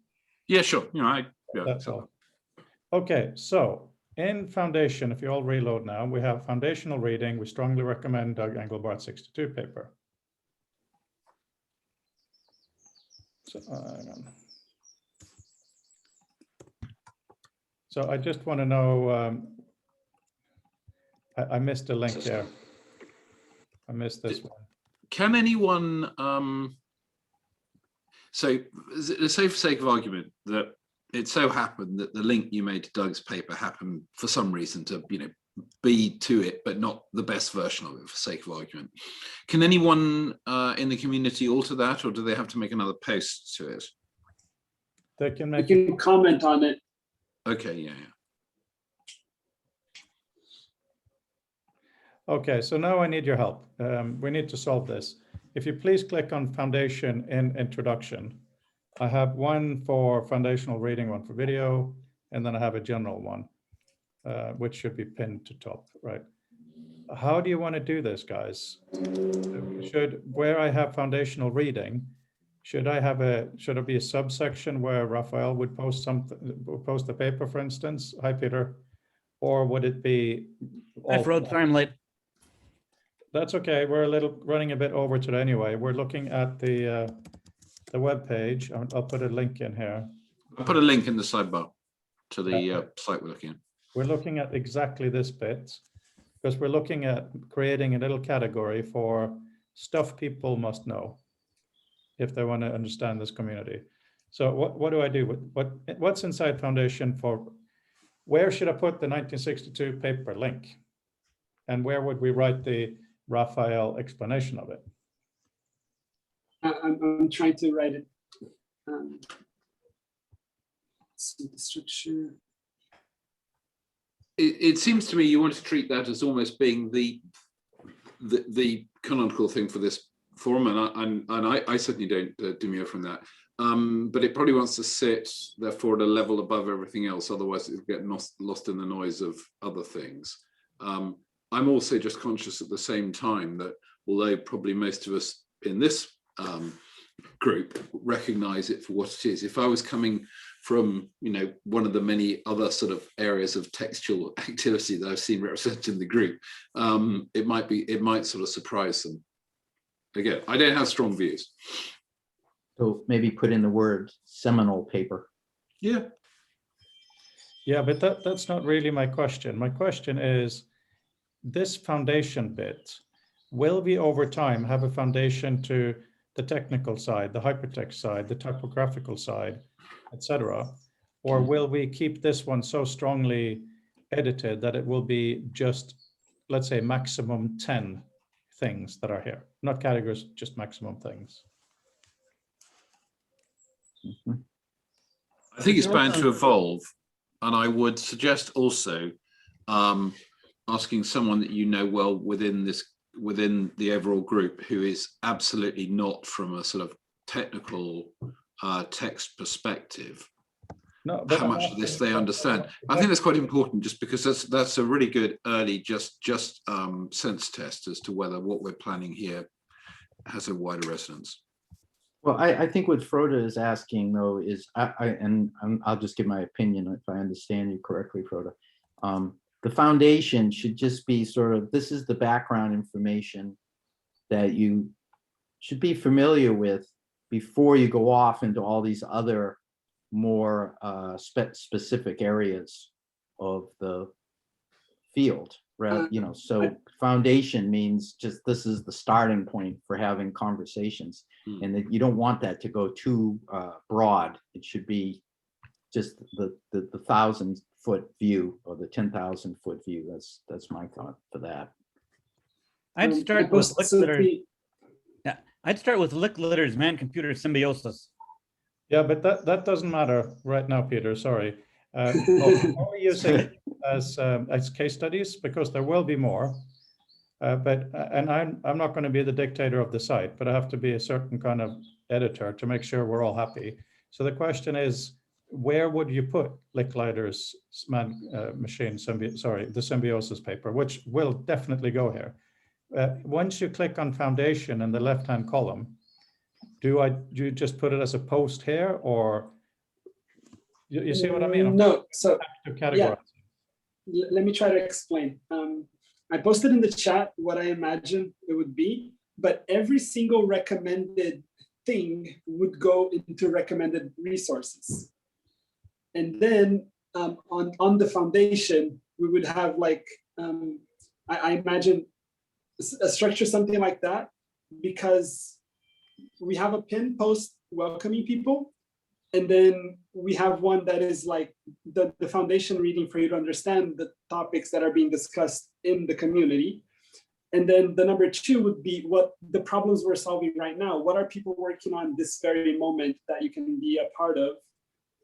Yeah, sure. You know, That's all. Okay, so in Foundation, if you all reload now, we have foundational reading. We strongly recommend Doug Engelbart 62 paper. So, hang on. So I just want to know, I missed a link there. I missed this one. Can anyone, so let's say for sake of argument that it so happened that the link you made to Doug's paper happened for some reason to, you know, be to it, but not the best version of it for sake of argument. Can anyone in the community alter that, or do they have to make another post to it? They can make. You can comment on it. Okay, yeah. Okay, so now I need your help. We need to solve this. If you please click on Foundation in Introduction. I have one for foundational reading, one for video, and then I have a general one, which should be pinned to top, right? How do you want to do this, guys? Where I have foundational reading, should it be a subsection where Raphael would post the paper, for instance? Hi, Peter. Or would it be? Hi, Frode. Sorry I'm late. That's okay. We're running a bit over today anyway. We're looking at the web page. I'll put a link in here. I'll put a link in the sidebar to the site we're looking at. We're looking at exactly this bit because we're looking at creating a little category for stuff people must know if they want to understand this community. So what do I do? What's inside Foundation for? Where should I put the 1962 paper link? And where would we write the Raphael explanation of it? I'm trying to write it. See the structure. It seems to me you want to treat that as almost being the canonical thing for this forum, and I certainly don't demur from that. But it probably wants to sit, therefore, at a level above everything else. Otherwise, it'll get lost in the noise of other things. I'm also just conscious at the same time that although probably most of us in this group recognize it for what it is, if I was coming from, you know, one of the many other sort of areas of textual activity that I've seen represented in the group, it might sort of surprise them. Again, I don't have strong views. So maybe put in the word seminal paper. Yeah. Yeah, but that's not really my question. My question is, this foundation bit, will we over time have a foundation to the technical side, the hypertext side, the typographical side, etc.? Or will we keep this one so strongly edited that it will be just, let's say, maximum 10 things that are here, not categories, just maximum things? I think it's bound to evolve, and I would suggest also asking someone that you know well within the overall group who is absolutely not from a sort of technical text perspective, how much of this they understand. I think that's quite important, just because that's a really good early just sense test as to whether what we're planning here has a wider resonance. Well, I think what Frode is asking, though, is, I'll just give my opinion if I understand you correctly, Frode. The foundation should just be sort of, this is the background information that you should be familiar with before you go off into all these other more specific areas of the field, right? You know, so foundation means just this is the starting point for having conversations, and that you don't want that to go too broad. It should be just the 1,000-foot view or the 10,000-foot view. That's my thought for that. I'd start with lick litter. Yeah, I'd start with lick litters, man-computer symbiosis. Yeah, but that doesn't matter right now, Peter. Sorry. Only using it as case studies, because there will be more. And I'm not going to be the dictator of the site, but I have to be a certain kind of editor to make sure we're all happy. So the question is, where would you put Licklider's machine, the symbiosis paper, which will definitely go here. Once you click on foundation in the left-hand column, do you just put it as a post here, or you see what I mean? No, so To categorize. Yeah. Let me try to explain. I posted in the chat what I imagine it would be, but every single recommended thing would go into recommended resources. And then on the foundation, we would have like, I imagine a structure something like that, because we have a pin post welcoming people. And then we have one that is like the foundation reading for you to understand the topics that are being discussed in the community. And then the number 2 would be what the problems we're solving right now. What are people working on this very moment that you can be a part of?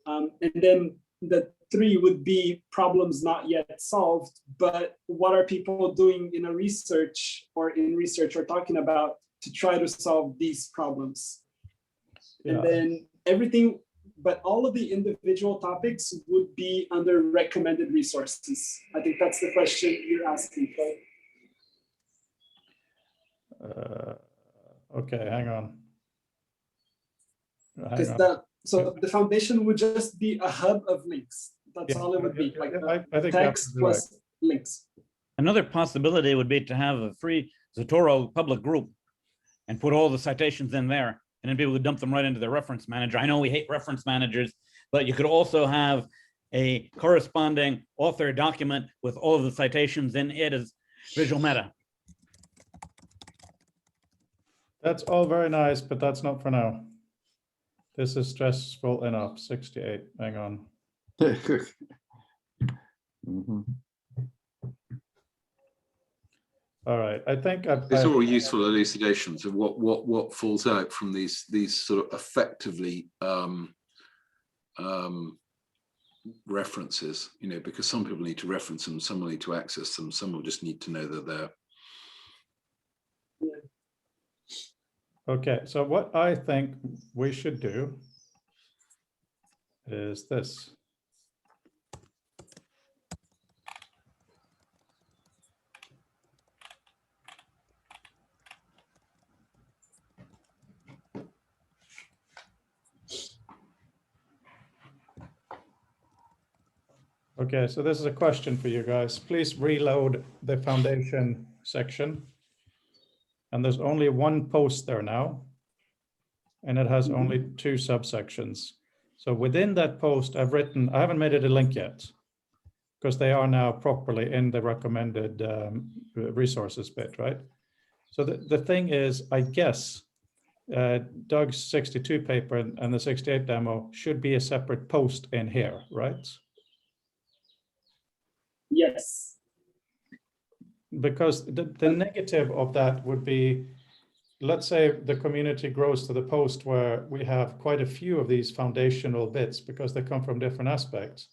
And then the 3 would be problems not yet solved, but what are people doing in research or talking about to try to solve these problems? Yeah. And then everything, but all of the individual topics would be under recommended resources. I think that's the question you're asking, right? Okay, hang on. So the foundation would just be a hub of links. That's all it would be, like I think text plus links. Another possibility would be to have a free Zotero public group and put all the citations in there, and then people would dump them right into the reference manager. I know we hate reference managers, but you could also have a corresponding author document with all of the citations in it as visual meta. That's all very nice, but that's not for now. This is stressful enough. 68, hang on. Mm-hmm. All right, I think it's all useful elucidations of what falls out from these sort of effectively references, you know, because some people need to reference them, some will need to access them, some will just need to know that they're. Okay, so what I think we should do is this. Okay, so this is a question for you guys. Please reload the foundation section. And there's only one post there now. And it has only 2 subsections. So within that post, I haven't made it a link yet, because they are now properly in the recommended resources bit, right? So the thing is, I guess, Doug's 62 paper and the 68 demo should be a separate post in here, right? Yes. Because the negative of that would be, let's say the community grows to the post where we have quite a few of these foundational bits because they come from different aspects.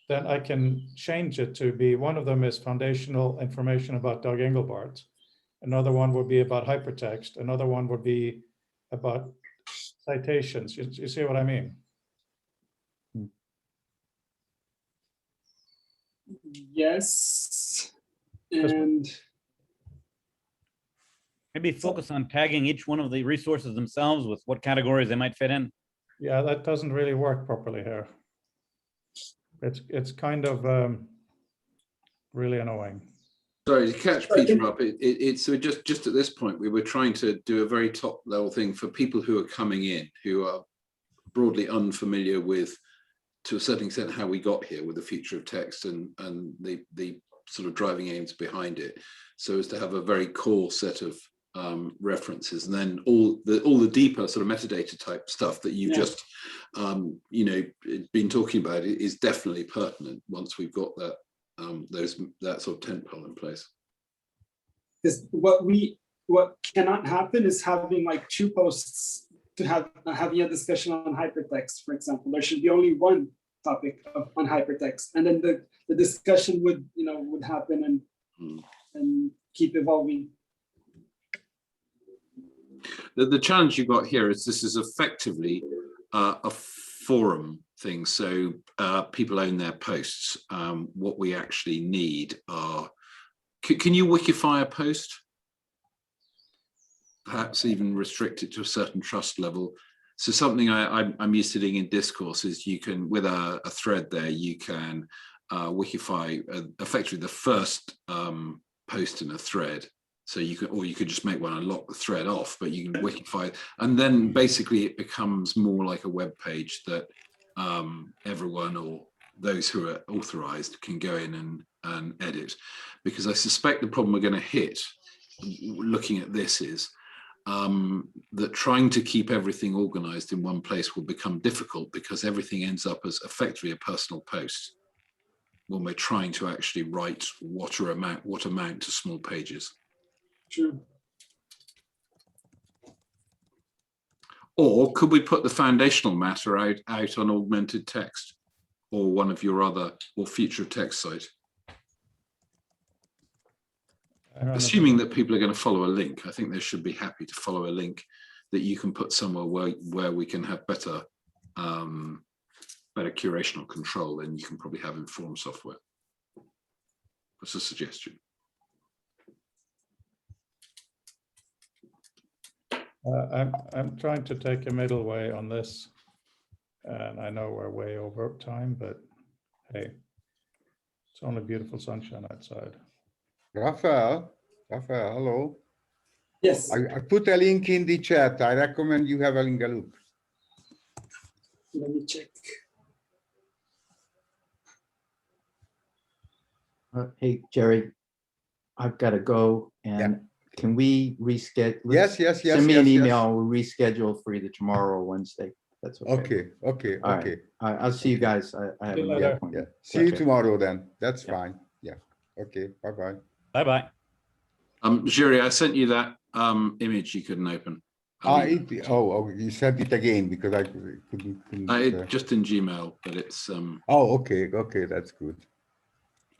Then I can change it to be, one of them is foundational information about Doug Engelbart. Another one would be about hypertext. Another one would be about citations. You see what I mean? Yes. And maybe focus on tagging each one of the resources themselves with what categories they might fit in. Yeah, that doesn't really work properly here. It's kind of really annoying. Sorry to catch Peter up. It's so just at this point we were trying to do a very top level thing for people who are coming in, who are broadly unfamiliar with, to a certain extent, how we got here with the future of text and the sort of driving aims behind it, so as to have a very core set of references, and then all the deeper sort of metadata type stuff that you've just you know, been talking about is definitely pertinent once we've got that that sort of tentpole in place. Because what cannot happen is having like 2 posts to having a discussion on hypertext, for example. There should be only one topic on hypertext, and then the discussion would happen and keep evolving. The challenge you've got here is this is effectively a forum things. So people own their posts. What we actually need are, can you wikify a post? Perhaps even restrict it to a certain trust level. So something I'm used to doing in discourse is you can, with a thread there, you can wikify effectively the first post in a thread. So you can, or you could just make one and lock the thread off, but you can wikify, and then basically it becomes more like a web page that everyone or those who are authorized can go in and edit. Because I suspect the problem we're going to hit looking at this is that trying to keep everything organized in one place will become difficult, because everything ends up as effectively a personal post when we're trying to actually write what amount to small pages. True. Or could we put the foundational matter out on augmented text or one of your other or future text sites? Assuming that people are going to follow a link, I think they should be happy to follow a link that you can put somewhere where we can have better curational control than you can probably have in form software. That's a suggestion. I'm trying to take a middle way on this, and I know we're way over time, but hey, it's only beautiful sunshine outside. Rafael, hello. Yes. I put a link in the chat. I recommend you have a look. Let me check. Hey, Jerry, I've got to go, and can we reschedule? Yes. Send me an email. We'll reschedule for either tomorrow or Wednesday. That's okay. Okay. All right. I'll see you guys. I have another appointment. See you tomorrow then. That's fine. Yeah. Okay. Bye-bye. Bye-bye. Jerry, I sent you that image you couldn't open. You sent it again because I couldn't. Just in Gmail, but it's. Okay, that's good.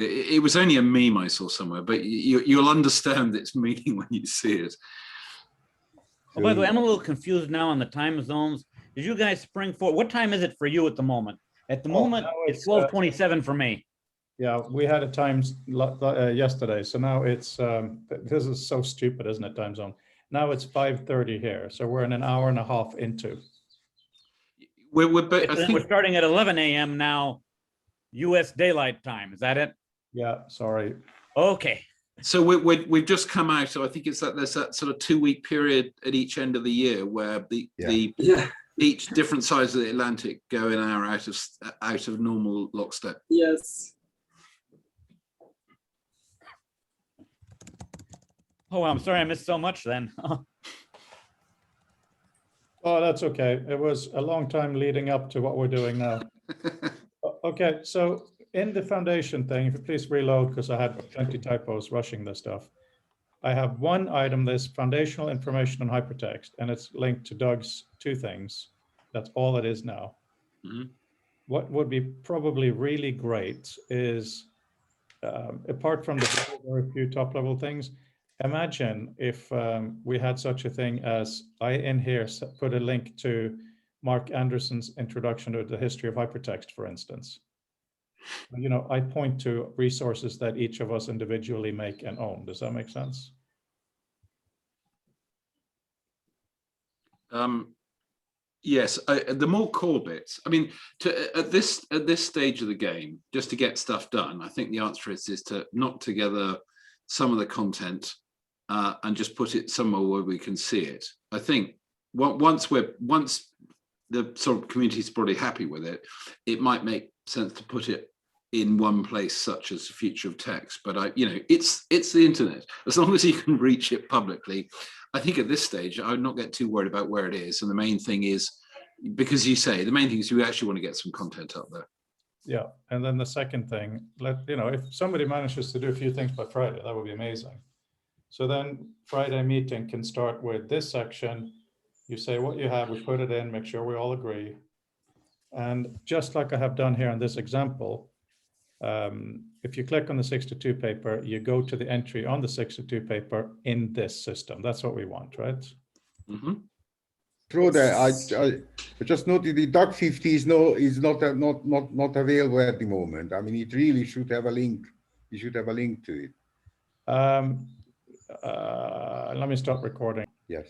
It was only a meme I saw somewhere, but you'll understand its meaning when you see it. Oh, by the way, I'm a little confused now on the time zones. Did you guys spring forward? What time is it for you at the moment? At the moment, it's 12:27 for me. Yeah, we had a time yesterday, so now it's this is so stupid, isn't it? Time zone. Now it's 5:30 here, so we're in an hour and a half into. I think we're starting at 11 a.m. now, U.S. daylight time. Is that it? Yeah, sorry. Okay. So we've just come out. So I think it's that there's that sort of 2-week period at each end of the year where each different sides of the Atlantic go an hour out of normal lockstep. Yes. Oh, I'm sorry I missed so much then. Oh, that's okay. It was a long time leading up to what we're doing now. Okay, so in the foundation thing, if you please reload, because I had 20 typos rushing this stuff. I have one item, this foundational information on hypertext, and it's linked to Doug's 2 things. That's all it is now. Mm-hmm. What would be probably really great is, apart from the very few top level things, imagine if we had such a thing as, I in here put a link to Mark Anderson's introduction to the history of hypertext, for instance. You know, I point to resources that each of us individually make and own. Does that make sense? Yes, the more core bits. I mean, at this stage of the game, just to get stuff done, I think the answer is to knock together some of the content and just put it somewhere where we can see it. I think once the sort of community is probably happy with it, it might make sense to put it in one place, such as the future of text. But it's the internet. As long as you can reach it publicly, I think at this stage I would not get too worried about where it is. And the main thing is, because you say the main thing is we actually want to get some content up there. Yeah, and then the second thing, if somebody manages to do a few things by Friday, that would be amazing. So then Friday meeting can start with this section. You say what you have, we put it in, make sure we all agree. And just like I have done here in this example, if you click on the 62 paper, you go to the entry on the 62 paper in this system. That's what we want, right? Mm-hmm. True that I just noted the Doc 50 is not available at the moment. I mean, it really should have a link. You should have a link to it. Let me stop recording. Yes.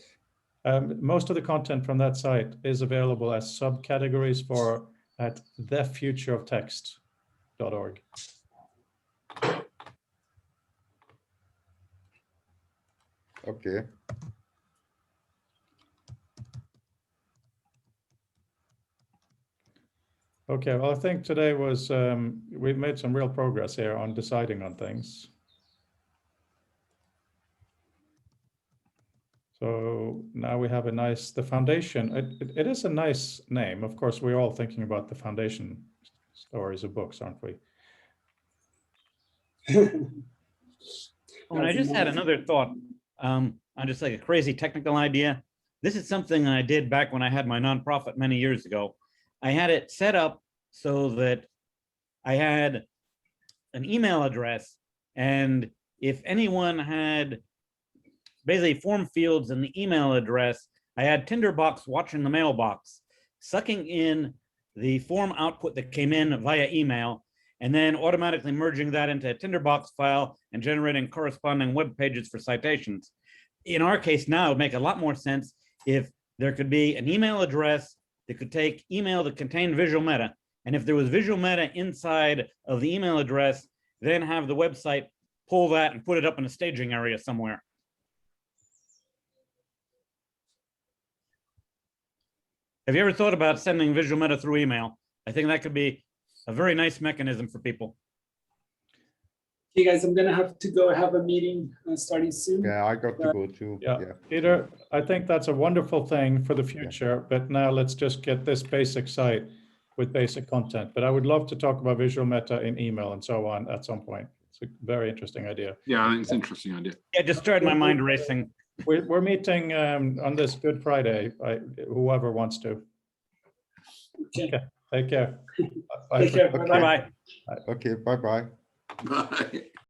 Most of the content from that site is available as subcategories at thefutureoftext.org. Okay. Okay, well, I think today was, we've made some real progress here on deciding on things. So now we have the foundation. It is a nice name. Of course, we're all thinking about the foundation stories of books, aren't we? And I just had another thought on just like a crazy technical idea. This is something I did back when I had my nonprofit many years ago. I had it set up so that I had an email address, and if anyone had basically form fields in the email address, I had Tinderbox watching the mailbox, sucking in the form output that came in via email, and then automatically merging that into a Tinderbox file and generating corresponding web pages for citations. In our case now, it would make a lot more sense if there could be an email address that could take email that contained visual meta. And if there was visual meta inside of the email address, then have the website pull that and put it up in a staging area somewhere. Have you ever thought about sending visual meta through email? I think that could be a very nice mechanism for people. Okay, guys, I'm gonna have to go have a meeting starting soon. Yeah, I got to go too. Yeah, Peter, I think that's a wonderful thing for the future, but now let's just get this basic site with basic content. But I would love to talk about visual meta in email and so on at some point. It's a very interesting idea. Yeah, I think it's an interesting idea. Yeah, just started my mind racing. We're meeting on this Good Friday, whoever wants to. Okay. Take care. Take care. Okay. Bye-bye. Bye-bye. Okay, bye-bye. Bye.